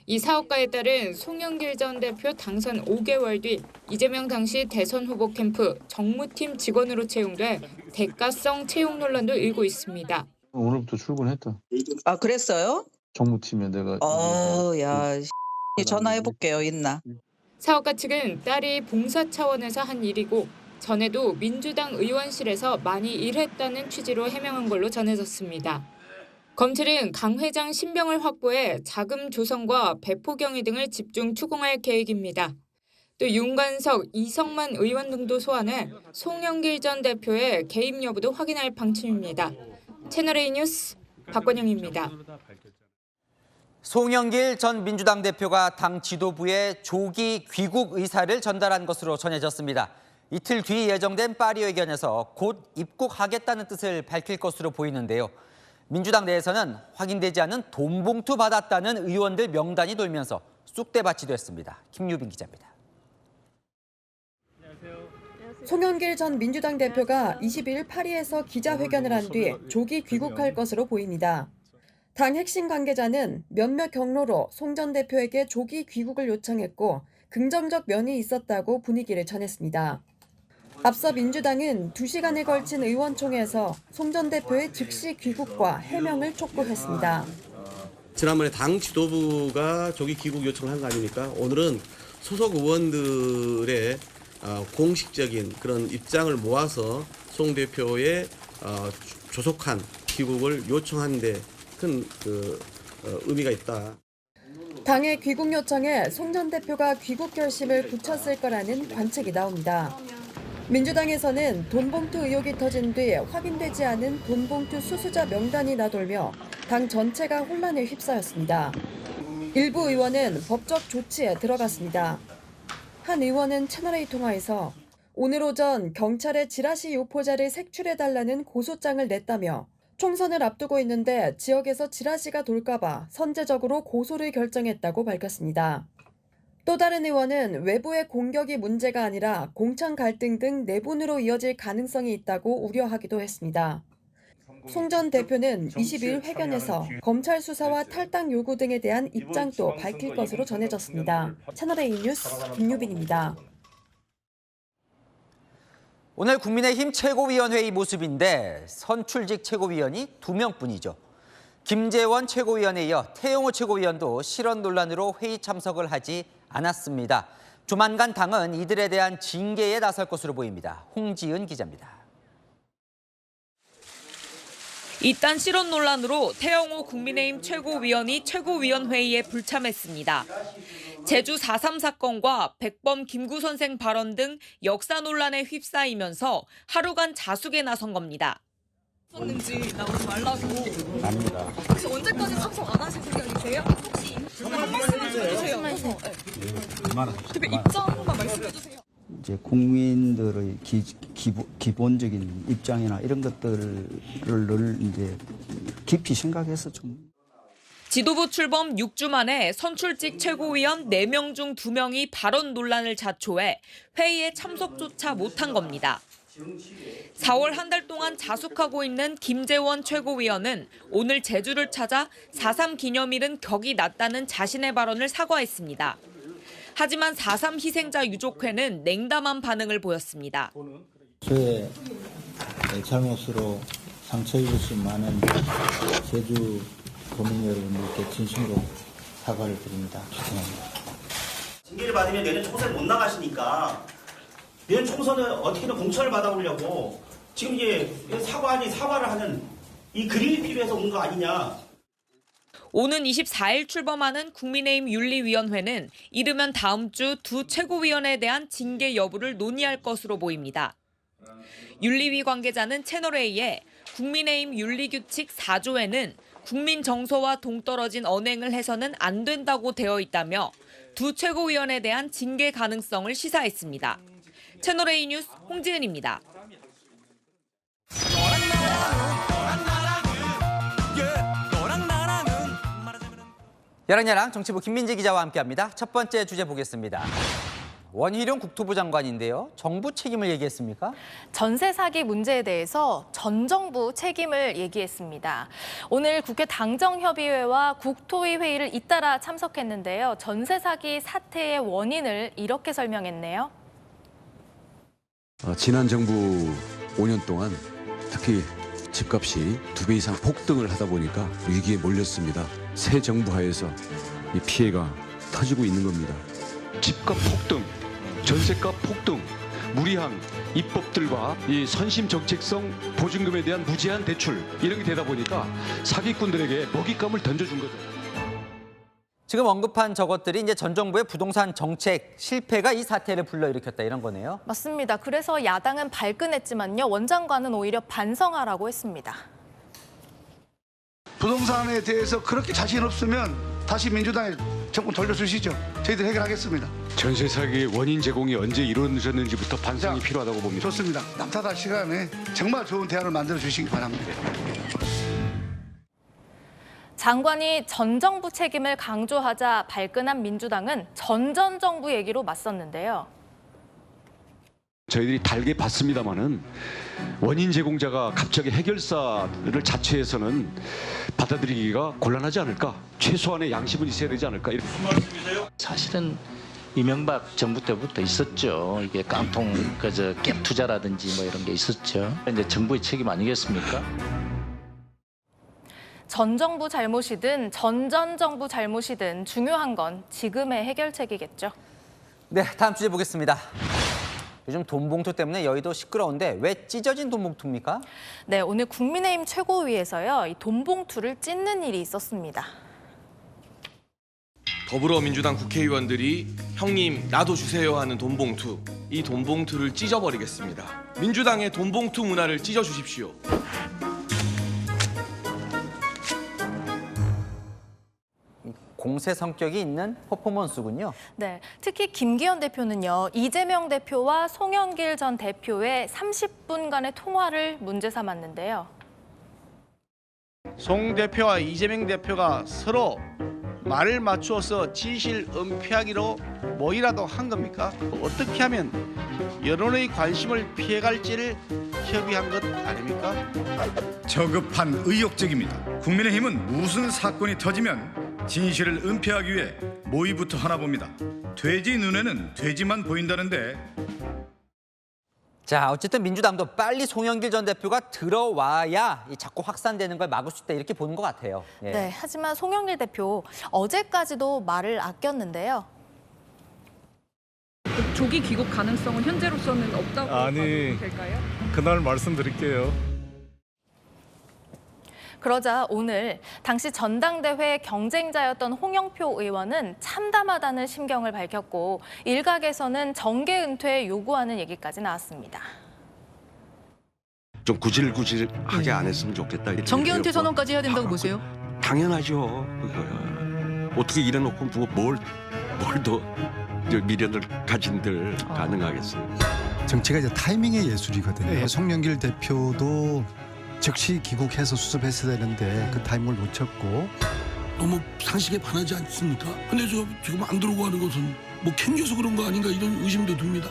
이 사업가에 따른 송영길 전 대표 당선 5개월 뒤 이재명 당시 대선 후보 캠프 정무팀 직원으로 채용돼 대가성 채용 논란도 일고 있습니다. 오늘부터 출근했다. 아, 그랬어요? 정무팀에 내가. 야, 전화해볼게요. 있나? 사업가 측은 딸이 봉사 차원에서 한 일이고 전에도 민주당 의원실에서 많이 일했다는 취지로 해명한 걸로 전해졌습니다. 검찰은 강 회장 신병을 확보해 자금 조성과 배포 경위 등을 집중 추궁할 계획입니다. 또 윤관석, 이성만 의원 등도 소환해 송영길 전 대표의 개입 여부도 확인할 방침입니다. 채널A 뉴스 박권영입니다. 송영길 전 민주당 대표가 당 지도부에 조기 귀국 의사를 전달한 것으로 전해졌습니다. 이틀 뒤 예정된 파리 회견에서 곧 입국하겠다는 뜻을 밝힐 것으로 보이는데요. 민주당 내에서는 확인되지 않은 돈 봉투 받았다는 의원들 명단이 돌면서 쑥대밭이 됐습니다. 김유빈 기자입니다. 송영길 전 민주당 대표가 22일 파리에서 기자회견을 한 뒤 조기 귀국할 것으로 보입니다. 당 핵심 관계자는 몇몇 경로로 송 전 대표에게 조기 귀국을 요청했고 긍정적 면이 있었다고 분위기를 전했습니다. 앞서 민주당은 2시간에 걸친 의원총회에서 송 전 대표의 즉시 귀국과 해명을 촉구했습니다. 지난번에 당 지도부가 조기 귀국 요청을 한 거 아닙니까? 오늘은 소속 의원들의 공식적인 그런 입장을 모아서 송 대표의 조속한 귀국을 요청한 데 큰 의미가 있다. 당의 귀국 요청에 송 전 대표가 귀국 결심을 굳혔을 거라는 관측이 나옵니다. 민주당에서는 돈봉투 의혹이 터진 뒤 확인되지 않은 돈봉투 수수자 명단이 나돌며 당 전체가 혼란에 휩싸였습니다. 일부 의원은 법적 조치에 들어갔습니다. 한 의원은 채널A 통화에서 오늘 오전 경찰에 지라시 유포자를 색출해달라는 고소장을 냈다며 총선을 앞두고 있는데 지역에서 지라시가 돌까 봐 선제적으로 고소를 결정했다고 밝혔습니다. 또 다른 의원은 외부의 공격이 문제가 아니라 공천 갈등 등 내분으로 이어질 가능성이 있다고 우려하기도 했습니다. 송 전 대표는 22일 회견에서 검찰 수사와 탈당 요구 등에 대한 입장도 밝힐 것으로 전해졌습니다. 채널A 뉴스 김유빈입니다. 오늘 국민의힘 최고위원회의 모습인데 선출직 최고위원이 2명뿐이죠. 김재원 최고위원에 이어 태영호 최고위원도 실언 논란으로 회의 참석을 하지 않았습니다. 조만간 당은 이들에 대한 징계에 나설 것으로 보입니다. 홍지은 기자입니다. 이딴 실언 논란으로 태영호 국민의힘 최고위원이 최고위원회의에 불참했습니다. 제주 4.3 사건과 백범 김구 선생 발언 등 역사 논란에 휩싸이면서 하루간 자숙에 나선 겁니다. 었는지 나오지 말라고. 아닙니다. 혹시 언제까지 참석 안 하실 생각이세요? 혹시 한 말씀 해주세요. 대표 입장만 말씀해 주세요. 이제 국민들의 기본적인 입장이나 이런 것들을 이제 깊이 생각해서 좀. 지도부 출범 6주 만에 선출직 최고위원 4명 중 2명이 발언 논란을 자초해 회의에 참석조차 못한 겁니다. 4월 한 달 동안 자숙하고 있는 김재원 최고위원은 오늘 제주를 찾아 4.3 기념일은 격이 낮다는 자신의 발언을 사과했습니다. 하지만 4.3 희생자 유족회는 냉담한 반응을 보였습니다. 저의 잘못으로 상처 입으신 많은 제주 도민 여러분들께 진심으로 사과를 드립니다. 죄송합니다. 징계를 받으면 내년 총선에 못 나가시니까 내년 총선을 어떻게든 공천을 받아보려고 지금 이제 사과 아닌 사과를 하는 이 그림이 필요해서 온 거 아니냐. 오는 24일 출범하는 국민의힘 윤리위원회는 이르면 다음 주 두 최고위원에 대한 징계 여부를 논의할 것으로 보입니다. 윤리위 관계자는 채널A에 국민의힘 윤리규칙 4조에는 국민 정서와 동떨어진 언행을 해서는 안 된다고 되어 있다며 두 최고위원에 대한 징계 가능성을 시사했습니다. 채널A 뉴스 홍지은입니다. 야랑야랑 정치부 김민지 기자와 함께합니다. 첫 번째 주제 보겠습니다. 원희룡 국토부 장관인데요. 정부 책임을 얘기했습니까? 전세 사기 문제에 대해서 전 정부 책임을 얘기했습니다. 오늘 국회 당정협의회와 국토위 회의를 잇따라 참석했는데요. 전세 사기 사태의 원인을 이렇게 설명했네요. 지난 정부 5년 동안 특히 집값이 2배 이상 폭등을 하다 보니까 위기에 몰렸습니다. 새 정부 하에서 이 피해가 터지고 있는 겁니다. 집값 폭등, 전세값 폭등, 무리한 입법들과 이 선심 정책성 보증금에 대한 무제한 대출 이런 게 되다 보니까 사기꾼들에게 먹잇감을 던져준 거죠. 지금 언급한 저것들이 이제 전 정부의 부동산 정책 실패가 이 사태를 불러일으켰다 이런 거네요. 맞습니다. 그래서 야당은 발끈했지만요. 원장관은 오히려 반성하라고 했습니다. 부동산에 대해서 그렇게 자신 없으면 다시 민주당에 정권 돌려주시죠. 저희들 해결하겠습니다. 전세 사기의 원인 제공이 언제 이루어졌는지부터 반성이 필요하다고 봅니다. 좋습니다. 남탓할 시간에 정말 좋은 대안을 만들어 주시기 바랍니다. 장관이 전 정부 책임을 강조하자 발끈한 민주당은 전 정부 얘기로 맞섰는데요. 저희들이 달게 봤습니다마는 원인 제공자가 갑자기 해결사를 자처해서는 받아들이기가 곤란하지 않을까. 최소한의 양심은 있어야 되지 않을까. 무슨 말씀이세요? 사실은 이명박 정부 때부터 있었죠. 이게 깡통 갭 투자라든지 뭐 이런 게 있었죠. 이제 정부의 책임 아니겠습니까? 전 정부 잘못이든 전 정부 잘못이든 중요한 건 지금의 해결책이겠죠. 네, 다음 주제 보겠습니다. 요즘 돈봉투 때문에 여의도 시끄러운데 왜 찢어진 돈봉투입니까? 네, 오늘 국민의힘 최고위에서요. 이 돈봉투를 찢는 일이 있었습니다. 더불어민주당 국회의원들이 형님 나도 주세요 하는 돈봉투, 이 돈봉투를 찢어버리겠습니다. 민주당의 돈봉투 문화를 찢어주십시오. 공세 성격이 있는 퍼포먼스군요. 네, 특히 김기현 대표는요. 이재명 대표와 송영길 전 대표의 30분간의 통화를 문제 삼았는데요. 송 대표와 이재명 대표가 서로 말을 맞추어서 진실 은폐하기로 뭐이라도 한 겁니까? 어떻게 하면 여론의 관심을 피해갈지를 협의한 것 아닙니까? 저급한 의욕적입니다. 국민의힘은 무슨 사건이 터지면 진실을 은폐하기 위해 모의부터 하나 봅니다. 돼지 눈에는 돼지만 보인다는데. 자, 어쨌든 민주당도 빨리 송영길 전 대표가 들어와야 이 자꾸 확산되는 걸 막을 수 있다 이렇게 보는 것 같아요. 예. 네, 하지만 송영길 대표 어제까지도 말을 아꼈는데요. 조기 귀국 가능성은 현재로서는 없다고 봐도 될까요? 그날 말씀드릴게요. 그러자 오늘 당시 전당대회 경쟁자였던 홍영표 의원은 참담하다는 심경을 밝혔고 일각에서는 정계 은퇴 요구하는 얘기까지 나왔습니다. 좀 구질구질하게 안 했으면 좋겠다. 이렇게 정계 은퇴 얘기해요. 선언까지 해야 된다고 보세요? 당연하죠. 어떻게 이래놓고 뭘 더 미련을 가진들 가능하겠어요. 정치가 이제 타이밍의 예술이거든요. 송영길 대표도 즉시 귀국해서 수습했어야 되는데 그 타이밍을 놓쳤고. 너무 상식에 반하지 않습니까? 근데 저 지금 안 들어오고 하는 것은 뭐 캥겨서 그런 거 아닌가 이런 의심도 듭니다.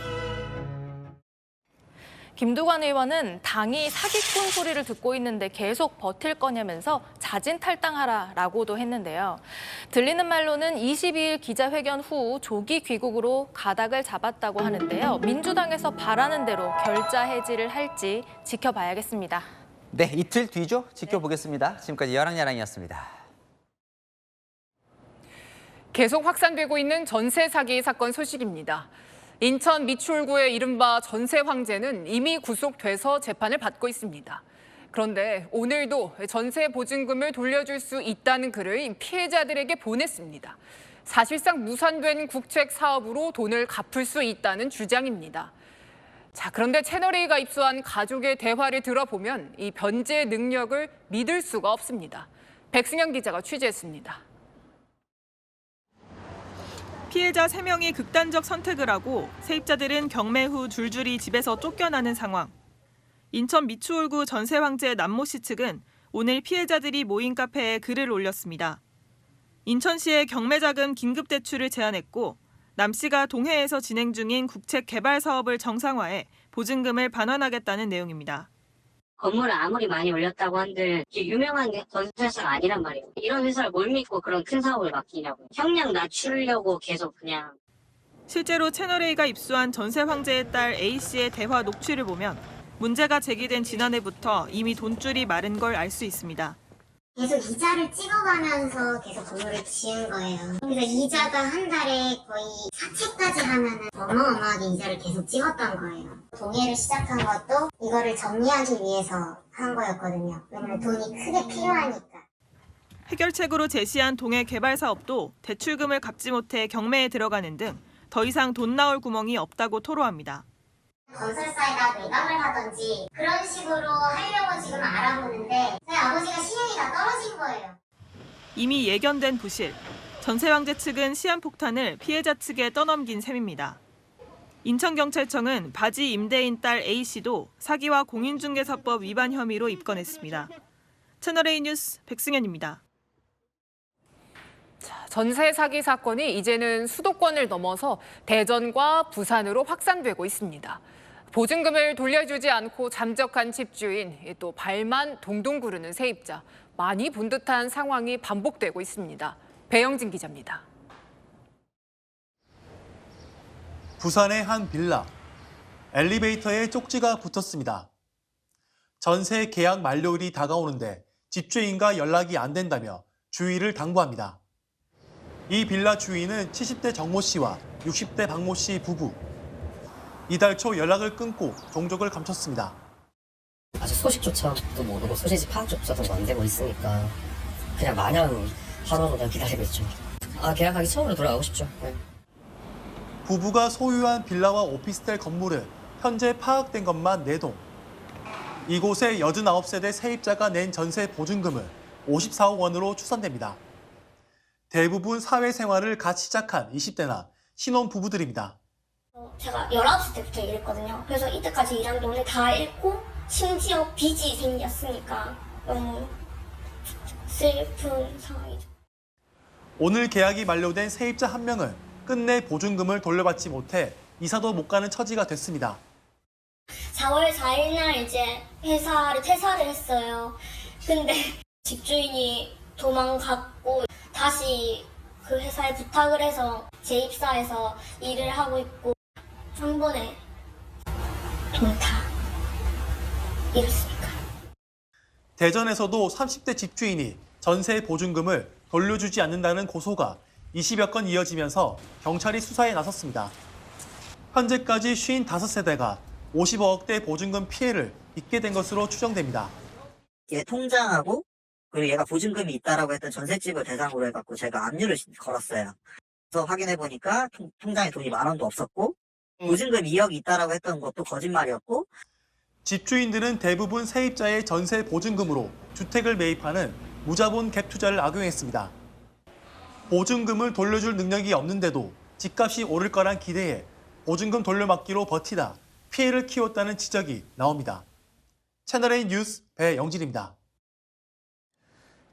김두관 의원은 당이 사기꾼 소리를 듣고 있는데 계속 버틸 거냐면서 자진 탈당하라라고도 했는데요. 들리는 말로는 22일 기자회견 후 조기 귀국으로 가닥을 잡았다고 하는데요. 민주당에서 바라는 대로 결자 해지를 할지 지켜봐야겠습니다. 네, 이틀 뒤죠. 지켜보겠습니다. 지금까지 여랑야랑이었습니다. 계속 확산되고 있는 전세 사기 사건 소식입니다. 인천 미추홀구의 이른바 전세 황제는 이미 구속돼서 재판을 받고 있습니다. 그런데 오늘도 전세 보증금을 돌려줄 수 있다는 글을 피해자들에게 보냈습니다. 사실상 무산된 국책 사업으로 돈을 갚을 수 있다는 주장입니다. 자, 그런데 채널A가 입수한 가족의 대화를 들어보면 이 변제 능력을 믿을 수가 없습니다. 백승현 기자가 취재했습니다. 피해자 3명이 극단적 선택을 하고 세입자들은 경매 후 줄줄이 집에서 쫓겨나는 상황. 인천 미추홀구 전세 황제 남모 씨 측은 오늘 피해자들이 모인 카페에 글을 올렸습니다. 인천시에 경매 자금 긴급 대출을 제안했고 남 씨가 동해에서 진행 중인 국책 개발 사업을 정상화해 보증금을 반환하겠다는 내용입니다. 건물을 아무리 많이 올렸다고 한들 유명한 건설사가 아니란 말이에요. 이런 회사를 뭘 믿고 그런 큰 사업을 맡기냐고. 형량 낮추려고 계속 그냥. 실제로 채널A가 입수한 전세 황제의 딸 A씨의 대화 녹취를 보면 문제가 제기된 지난해부터 이미 돈줄이 마른 걸 알 수 있습니다. 계속 이자를 찍어가면서 계속 건물을 지은 거예요. 그래서 이자가 한 달에 거의 4채까지 하면은 어마어마하게 이자를 계속 찍었던 거예요. 동해를 시작한 것도 이거를 정리하기 위해서 한 거였거든요. 왜냐면 돈이 크게 필요하니까. 해결책으로 제시한 동해 개발 사업도 대출금을 갚지 못해 경매에 들어가는 등 더 이상 돈 나올 구멍이 없다고 토로합니다. 건설사에다 매각을 하든지 그런 식으로 하려고 지금 알아보는데 저희 아버지가 신용이 다 떨어진 거예요. 이미 예견된 부실. 전세왕제 측은 시한폭탄을 피해자 측에 떠넘긴 셈입니다. 인천경찰청은 바지 임대인 딸 A씨도 사기와 공인중개사법 위반 혐의로 입건했습니다. 채널A 뉴스 백승현입니다. 전세 사기 사건이 이제는 수도권을 넘어서 대전과 부산으로 확산되고 있습니다. 보증금을 돌려주지 않고 잠적한 집주인, 또 발만 동동 구르는 세입자, 많이 본 듯한 상황이 반복되고 있습니다. 배영진 기자입니다. 부산의 한 빌라. 엘리베이터에 쪽지가 붙었습니다. 전세 계약 만료일이 다가오는데 집주인과 연락이 안 된다며 주의를 당부합니다. 이 빌라 주인은 70대 정모 씨와 60대 박모 씨 부부. 이달 초 연락을 끊고 종족을 감췄습니다. 아직 소식조차도 모르고 소재지 파악조차도 안 되고 있으니까 그냥 마냥 하루하루 그냥 기다리고 있죠. 계약하기 처음으로 돌아가고 싶죠. 네. 부부가 소유한 빌라와 오피스텔 건물은 현재 파악된 것만 4동. 이곳에 89세대 세입자가 낸 전세 보증금은 54억 원으로 추산됩니다. 대부분 사회생활을 갓 시작한 20대나 신혼부부들입니다. 제가 19살 때부터 일했거든요. 그래서 이때까지 일한 돈을 다 잃고 심지어 빚이 생겼으니까 너무 슬픈 상황이죠. 오늘 계약이 만료된 세입자 한 명은 끝내 보증금을 돌려받지 못해 이사도 못 가는 처지가 됐습니다. 4월 4일 날 이제 회사를 퇴사를 했어요. 근데 집주인이 도망갔고 다시 그 회사에 부탁을 해서 재입사해서 일을 하고 있고 한 번에 돈 다 잃었으니까. 대전에서도 30대 집주인이 전세 보증금을 돌려주지 않는다는 고소가 20여 건 이어지면서 경찰이 수사에 나섰습니다. 현재까지 55세대가 50억대 보증금 피해를 입게 된 것으로 추정됩니다. 얘 통장하고 그리고 얘가 보증금이 있다라고 했던 전셋집을 대상으로 해갖고 제가 압류를 걸었어요. 그래서 확인해 보니까 통장에 돈이 10,000원도 없었고 보증금 2억이 있다라고 했던 것도 거짓말이었고. 집주인들은 대부분 세입자의 전세 보증금으로 주택을 매입하는 무자본 갭 투자를 악용했습니다. 보증금을 돌려줄 능력이 없는데도 집값이 오를 거란 기대에 보증금 돌려막기로 버티다 피해를 키웠다는 지적이 나옵니다. 채널A 뉴스 배영진입니다.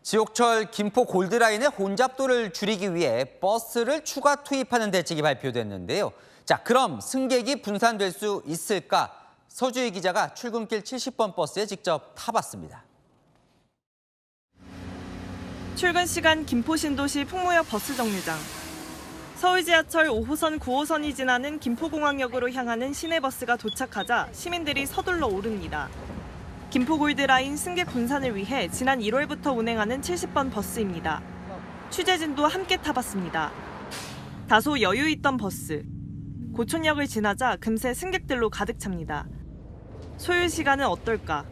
지옥철 김포 골드라인의 혼잡도를 줄이기 위해 버스를 추가 투입하는 대책이 발표됐는데요. 자, 그럼 승객이 분산될 수 있을까? 서주희 기자가 출근길 70번 버스에 직접 타봤습니다. 출근 시간 김포 신도시 풍무역 버스 정류장. 서울 지하철 5호선 9호선이 지나는 김포공항역으로 향하는 시내버스가 도착하자 시민들이 서둘러 오릅니다. 김포 골드라인 승객 분산을 위해 지난 1월부터 운행하는 70번 버스입니다. 취재진도 함께 타봤습니다. 다소 여유 있던 버스. 고촌역을 지나자 금세 승객들로 가득 찹니다. 소요 시간은 어떨까?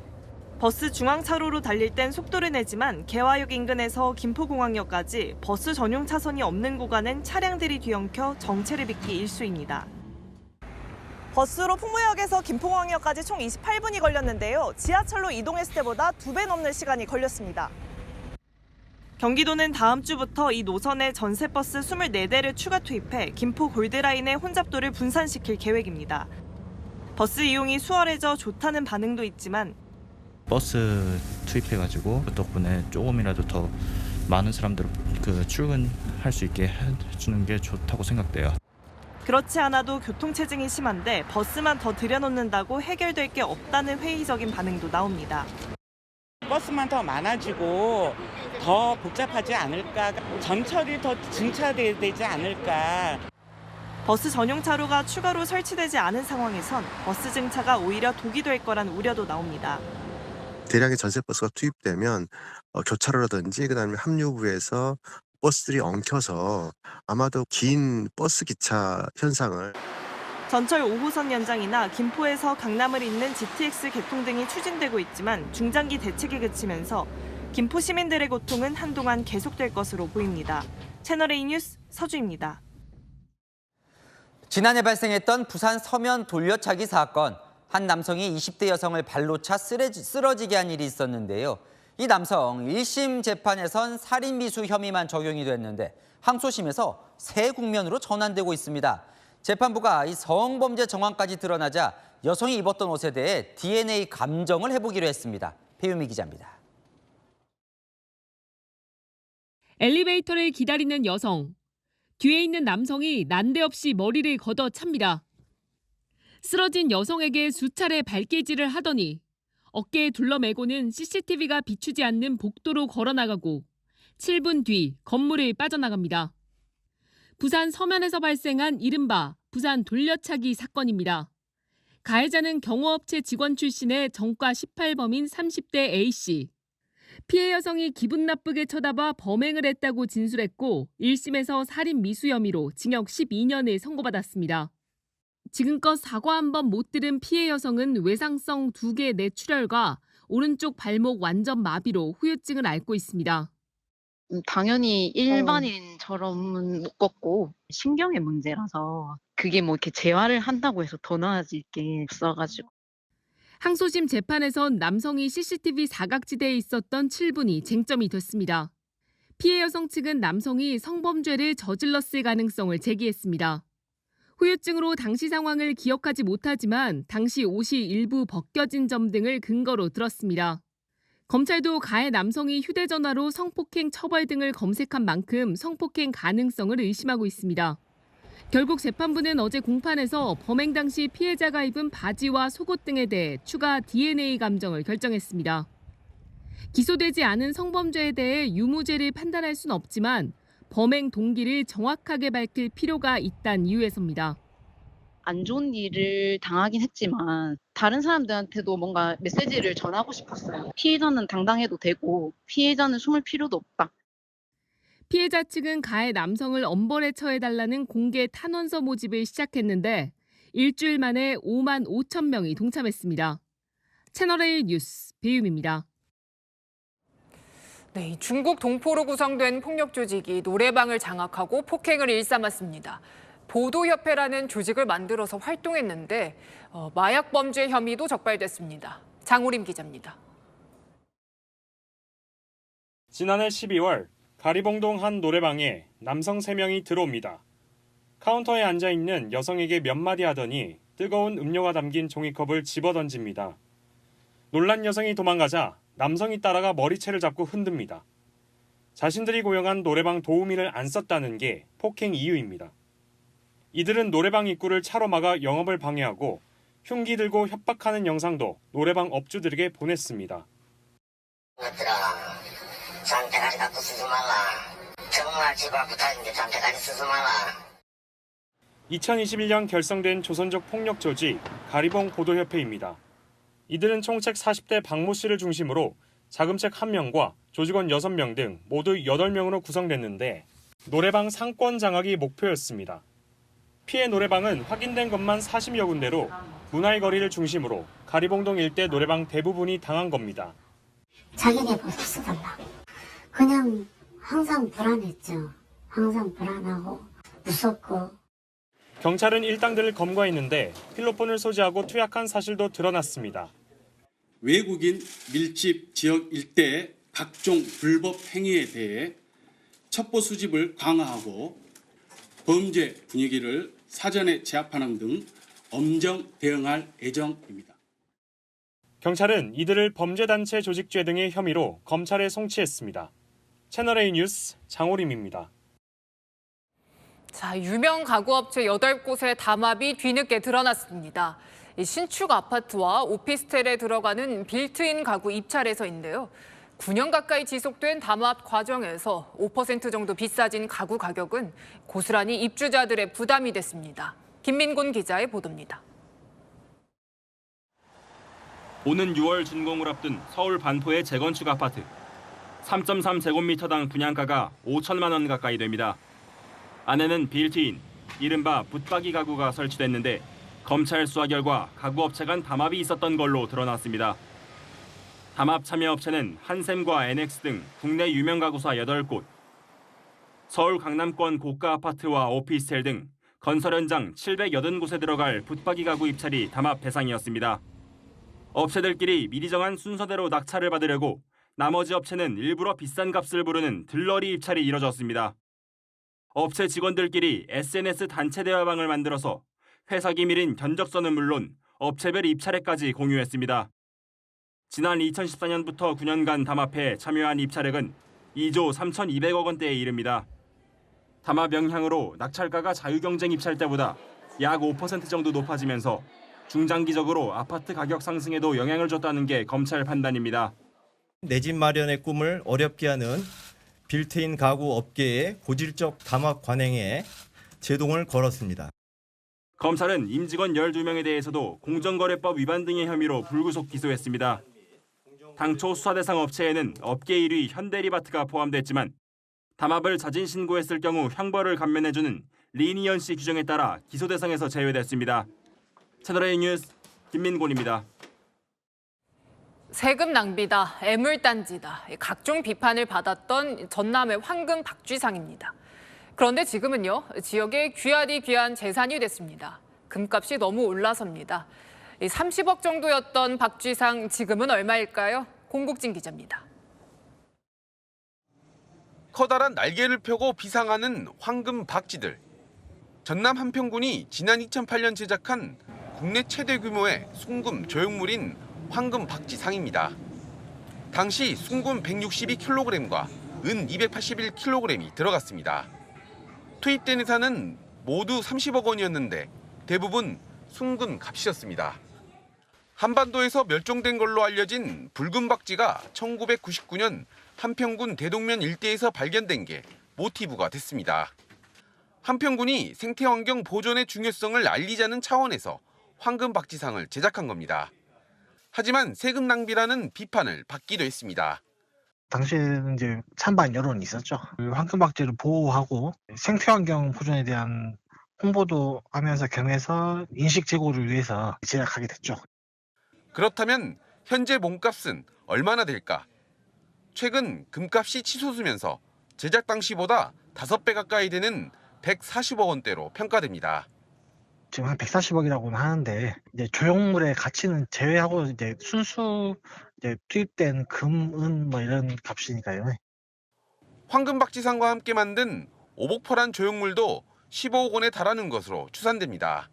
버스 중앙차로로 달릴 땐 속도를 내지만 개화역 인근에서 김포공항역까지 버스 전용 차선이 없는 구간은 차량들이 뒤엉켜 정체를 빚기 일쑤입니다. 버스로 풍무역에서 김포공항역까지 총 28분이 걸렸는데요. 지하철로 이동했을 때보다 2배 넘는 시간이 걸렸습니다. 경기도는 다음 주부터 이 노선에 전세버스 24대를 추가 투입해 김포 골드라인의 혼잡도를 분산시킬 계획입니다. 버스 이용이 수월해져 좋다는 반응도 있지만 버스 투입해가지고 그 덕분에 조금이라도 더 많은 사람들 출근할 수 있게 해주는 게 좋다고 생각돼요. 그렇지 않아도 교통체증이 심한데 버스만 더 들여놓는다고 해결될 게 없다는 회의적인 반응도 나옵니다. 버스만 더 많아지고 더 복잡하지 않을까, 전철이 더 증차돼야 되지 않을까. 버스 전용 차로가 추가로 설치되지 않은 상황에선 버스 증차가 오히려 독이 될 거란 우려도 나옵니다. 대량의 전세버스가 투입되면 교차로라든지 그다음에 합류구에서 버스들이 엉켜서 아마도 긴 버스 기차 현상을 전철 5호선 연장이나 김포에서 강남을 잇는 GTX 개통 등이 추진되고 있지만 중장기 대책에 그치면서 김포 시민들의 고통은 한동안 계속될 것으로 보입니다. 채널A 뉴스 서주입니다. 지난해 발생했던 부산 서면 돌려차기 사건. 한 남성이 20대 여성을 발로 차 쓰러지게 한 일이 있었는데요. 이 남성 1심 재판에선 살인미수 혐의만 적용이 됐는데 항소심에서 새 국면으로 전환되고 있습니다. 재판부가 이 성범죄 정황까지 드러나자 여성이 입었던 옷에 대해 DNA 감정을 해보기로 했습니다. 배유미 기자입니다. 엘리베이터를 기다리는 여성. 뒤에 있는 남성이 난데없이 머리를 걷어찹니다. 쓰러진 여성에게 수차례 발길질을 하더니 어깨에 둘러매고는 CCTV가 비추지 않는 복도로 걸어나가고 7분 뒤 건물을 빠져나갑니다. 부산 서면에서 발생한 이른바 부산 돌려차기 사건입니다. 가해자는 경호업체 직원 출신의 정과 18범인 30대 A씨. 피해 여성이 기분 나쁘게 쳐다봐 범행을 했다고 진술했고 1심에서 살인 미수 혐의로 징역 12년을 선고받았습니다. 지금껏 사과 한 번 못 들은 피해 여성은 외상성 2개 뇌출혈과 오른쪽 발목 완전 마비로 후유증을 앓고 있습니다. 당연히 일반인처럼은 못 걷고 신경의 문제라서 그게 뭐 이렇게 재활을 한다고 해서 더 나아질 게 없어가지고. 항소심 재판에선 남성이 CCTV 사각지대에 있었던 7분이 쟁점이 됐습니다. 피해 여성 측은 남성이 성범죄를 저질렀을 가능성을 제기했습니다. 후유증으로 당시 상황을 기억하지 못하지만 당시 옷이 일부 벗겨진 점 등을 근거로 들었습니다. 검찰도 가해 남성이 휴대전화로 성폭행 처벌 등을 검색한 만큼 성폭행 가능성을 의심하고 있습니다. 결국 재판부는 어제 공판에서 범행 당시 피해자가 입은 바지와 속옷 등에 대해 추가 DNA 감정을 결정했습니다. 기소되지 않은 성범죄에 대해 유무죄를 판단할 수는 없지만 범행 동기를 정확하게 밝힐 필요가 있다는 이유에서입니다. 안 좋은 일을 당하긴 했지만 다른 사람들한테도 뭔가 메시지를 전하고 싶었어요. 피해자는 당당해도 되고 피해자는 숨을 필요도 없다. 피해자 측은 가해 남성을 엄벌에 처해달라는 공개 탄원서 모집을 시작했는데 일주일 만에 5만 5천 명이 동참했습니다. 채널A 뉴스 배유미입니다. 네, 중국 동포로 구성된 폭력 조직이 노래방을 장악하고 폭행을 일삼았습니다. 보도협회라는 조직을 만들어서 활동했는데 마약 범죄 혐의도 적발됐습니다. 장우림 기자입니다. 지난해 12월 가리봉동 한 노래방에 남성 3명이 들어옵니다. 카운터에 앉아있는 여성에게 몇 마디 하더니 뜨거운 음료가 담긴 종이컵을 집어던집니다. 놀란 여성이 도망가자 남성이 따라가 머리채를 잡고 흔듭니다. 자신들이 고용한 노래방 도우미를 안 썼다는 게 폭행 이유입니다. 이들은 노래방 입구를 차로 막아 영업을 방해하고 흉기 들고 협박하는 영상도 노래방 업주들에게 보냈습니다. 저한테 다리 갖고 쓰지 말라. 정말 제발 부탁인데 저한테 다리 쓰지 말라. 2021년 결성된 조선족 폭력 조직 가리봉 보도협회입니다. 이들은 총책 40대 박모 씨를 중심으로 자금책 1명과 조직원 6명 등 모두 8명으로 구성됐는데 노래방 상권 장악이 목표였습니다. 피해 노래방은 확인된 것만 40여 군데로 문화의 거리를 중심으로 가리봉동 일대 노래방 대부분이 당한 겁니다. 자기네 모습 쓰달라. 그냥 항상 불안했죠. 항상 불안하고 무섭고. 경찰은 일당들을 검거했는데 필로폰을 소지하고 투약한 사실도 드러났습니다. 외국인 밀집 지역 일대의 각종 불법 행위에 대해 첩보 수집을 강화하고 범죄 분위기를 사전에 제압하는 등 엄정 대응할 예정입니다. 경찰은 이들을 범죄단체 조직죄 등의 혐의로 검찰에 송치했습니다. 채널A 뉴스 장호림입니다. 자, 유명 가구업체 8곳의 담합이 뒤늦게 드러났습니다. 신축 아파트와 오피스텔에 들어가는 빌트인 가구 입찰에서인데요. 9년 가까이 지속된 담합 과정에서 5% 정도 비싸진 가구 가격은 고스란히 입주자들의 부담이 됐습니다. 김민곤 기자의 보도입니다. 오는 6월 준공을 앞둔 서울 반포의 재건축 아파트. 3.3제곱미터당 분양가가 5천만 원 가까이 됩니다. 안에는 빌트인, 이른바 붙박이 가구가 설치됐는데 검찰 수사 결과 가구업체 간 담합이 있었던 걸로 드러났습니다. 담합 참여업체는 한샘과 NX 등 국내 유명 가구사 8곳, 서울 강남권 고가 아파트와 오피스텔 등 건설 현장 780곳에 들어갈 붙박이 가구 입찰이 담합 대상이었습니다. 업체들끼리 미리 정한 순서대로 낙찰을 받으려고 나머지 업체는 일부러 비싼 값을 부르는 들러리 입찰이 이뤄졌습니다. 업체 직원들끼리 SNS 단체 대화방을 만들어서 회사 기밀인 견적서는 물론 업체별 입찰액까지 공유했습니다. 지난 2014년부터 9년간 담합해 참여한 입찰액은 2조 3,200억 원대에 이릅니다. 담합 영향으로 낙찰가가 자유경쟁 입찰 때보다 약 5% 정도 높아지면서 중장기적으로 아파트 가격 상승에도 영향을 줬다는 게 검찰 판단입니다. 내 집 마련의 꿈을 어렵게 하는 빌트인 가구 업계의 고질적 담합 관행에 제동을 걸었습니다. 검찰은 임직원 12명에 대해서도 공정거래법 위반 등의 혐의로 불구속 기소했습니다. 당초 수사 대상 업체에는 업계 1위 현대리바트가 포함됐지만 담합을 자진 신고했을 경우 형벌을 감면해주는 리니언시 규정에 따라 기소 대상에서 제외됐습니다. 채널A 뉴스 김민곤입니다. 세금 낭비다, 애물단지다, 각종 비판을 받았던 전남의 황금 박쥐상입니다. 그런데 지금은요, 지역의 귀하디 귀한 재산이 됐습니다. 금값이 너무 올라섭니다. 30억 정도였던 박쥐상 지금은 얼마일까요? 공국진 기자입니다. 커다란 날개를 펴고 비상하는 황금 박쥐들. 전남 한평군이 지난 2008년 제작한 국내 최대 규모의 숭금 조형물인 황금 박쥐상입니다. 당시 숭금 162kg과 은 281kg이 들어갔습니다. 투입된 예산은 모두 30억 원이었는데 대부분 숭금 값이었습니다. 한반도에서 멸종된 걸로 알려진 붉은 박쥐가 1999년 한평군 대동면 일대에서 발견된 게 모티브가 됐습니다. 한평군이 생태환경 보존의 중요성을 알리자는 차원에서 황금 박쥐상을 제작한 겁니다. 하지만 세금 낭비라는 비판을 받기도 했습니다. 당시에는 이제 찬반 여론이 있었죠. 황금 박쥐를 보호하고 생태환경 보존에 대한 홍보도 하면서 겸해서 인식 제고를 위해서 제작하게 됐죠. 그렇다면 현재 몸값은 얼마나 될까? 최근 금값이 치솟으면서 제작 당시보다 5배 가까이 되는 140억 원대로 평가됩니다. 지금 한 140억이라고는 하는데 이제 조형물의 가치는 제외하고 이제 순수 이제 투입된 금, 은 뭐 이런 값이니까요. 황금 박쥐상과 함께 만든 오복펄한 조형물도 15억 원에 달하는 것으로 추산됩니다.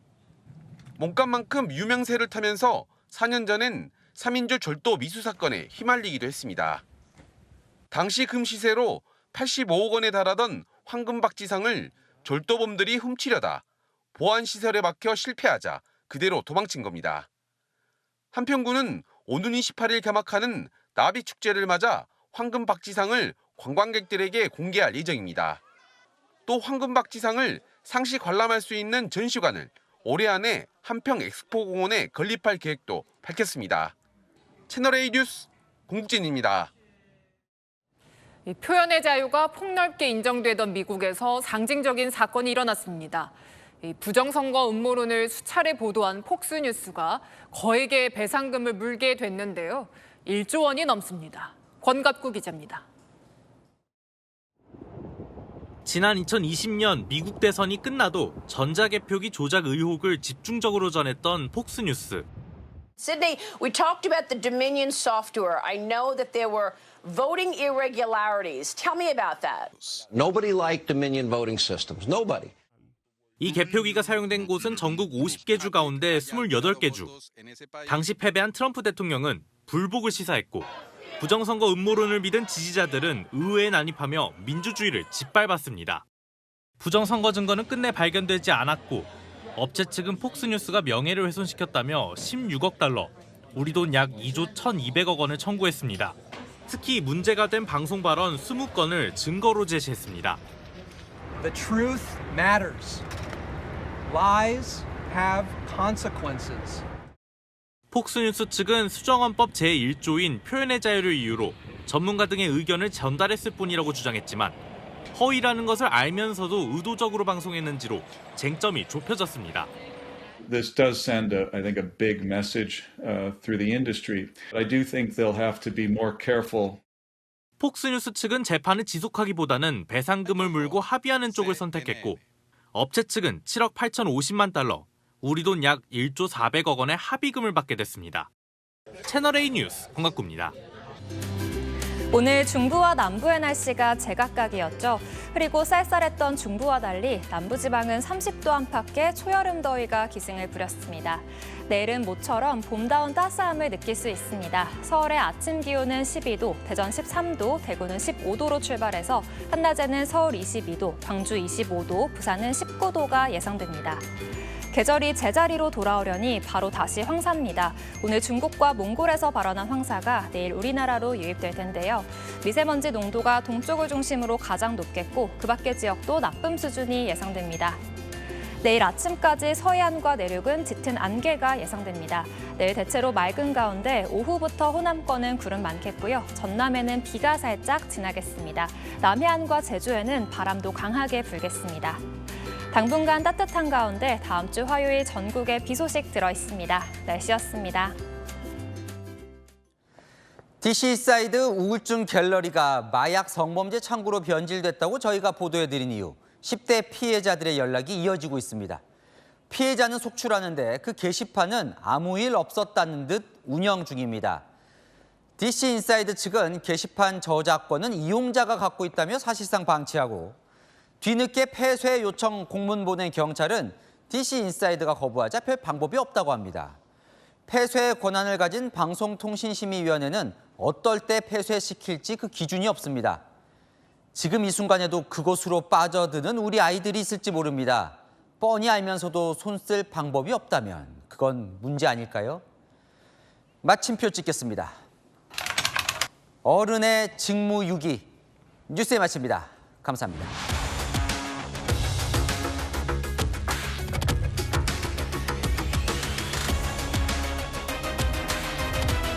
몸값만큼 유명세를 타면서 4년 전엔 3인조 절도 미수 사건에 휘말리기도 했습니다. 당시 금 시세로 85억 원에 달하던 황금 박쥐상을 절도범들이 훔치려다 보안시설에 막혀 실패하자 그대로 도망친 겁니다. 한평군은 오는 28일 개막하는 나비축제를 맞아 황금 박쥐상을 관광객들에게 공개할 예정입니다. 또 황금 박쥐상을 상시 관람할 수 있는 전시관을 올해 안에 한평 엑스포공원에 건립할 계획도 밝혔습니다. 채널A 뉴스 공국진입니다. 표현의 자유가 폭넓게 인정되던 미국에서 상징적인 사건이 일어났습니다. 부정선거 음모론을 수차례 보도한 폭스뉴스가 거액의 배상금을 물게 됐는데요. 1조 원이 넘습니다. 권갑구 기자입니다. 지난 2020년 미국 대선이 끝나도 전자개표기 조작 의혹을 집중적으로 전했던 폭스뉴스. Sydney, we talked about the Dominion software. I know that there were voting irregularities. Tell me about that. Nobody liked Dominion voting systems. Nobody. 이 개표기가 사용된 곳은 전국 50개 주 가운데 28개 주. 당시 패배한 트럼프 대통령은 불복을 시사했고 부정선거 음모론을 믿은 지지자들은 의회에 난입하며 민주주의를 짓밟았습니다. 부정선거 증거는 끝내 발견되지 않았고 업체 측은 폭스뉴스가 명예를 훼손시켰다며 16억 달러, 우리 돈 약 2조 1,200억 원을 청구했습니다. 특히 문제가 된 방송 발언 20건을 증거로 제시했습니다. The truth matters. Lies have consequences. 폭스뉴스 측은 수정헌법 제1조인 표현의 자유를 이유로 전문가 등의 의견을 전달했을 뿐이라고 주장했지만 허위라는 것을 알면서도 의도적으로 방송했는지로 쟁점이 좁혀졌습니다. This does send, I think, a big message through the industry. I do think they'll have to be more careful. 폭스뉴스 측은 재판을 지속하기보다는 배상금을 물고 합의하는 쪽을 선택했고 업체 측은 7억 8,050만 달러, 우리 돈 약 1조 400억 원의 합의금을 받게 됐습니다. 채널A 뉴스 홍학구입니다. 오늘 중부와 남부의 날씨가 제각각이었죠. 그리고 쌀쌀했던 중부와 달리 남부지방은 30도 안팎의 초여름 더위가 기승을 부렸습니다. 내일은 모처럼 봄다운 따스함을 느낄 수 있습니다. 서울의 아침 기온은 12도, 대전 13도, 대구는 15도로 출발해서 한낮에는 서울 22도, 광주 25도, 부산은 19도가 예상됩니다. 계절이 제자리로 돌아오려니 바로 다시 황사입니다. 오늘 중국과 몽골에서 발원한 황사가 내일 우리나라로 유입될 텐데요. 미세먼지 농도가 동쪽을 중심으로 가장 높겠고 그 밖의 지역도 나쁨 수준이 예상됩니다. 내일 아침까지 서해안과 내륙은 짙은 안개가 예상됩니다. 내일 대체로 맑은 가운데 오후부터 호남권은 구름 많겠고요. 전남에는 비가 살짝 지나겠습니다. 남해안과 제주에는 바람도 강하게 불겠습니다. 당분간 따뜻한 가운데 다음 주 화요일 전국에 비 소식 들어 있습니다. 날씨였습니다. DC사이드 우울증 갤러리가 마약 성범죄 창구로 변질됐다고 저희가 보도해드린 이후 10대 피해자들의 연락이 이어지고 있습니다. 피해자는 속출하는데 그 게시판은 아무 일 없었다는 듯 운영 중입니다. DC인사이드 측은 게시판 저작권은 이용자가 갖고 있다며 사실상 방치하고 뒤늦게 폐쇄 요청 공문 보낸 경찰은 DC인사이드가 거부하자 별 방법이 없다고 합니다. 폐쇄 권한을 가진 방송통신심의위원회는 어떨 때 폐쇄시킬지 그 기준이 없습니다. 지금 이 순간에도 그곳으로 빠져드는 우리 아이들이 있을지 모릅니다. 뻔히 알면서도 손쓸 방법이 없다면 그건 문제 아닐까요? 마침표 찍겠습니다. 어른의 직무유기 뉴스에 마칩니다. 감사합니다.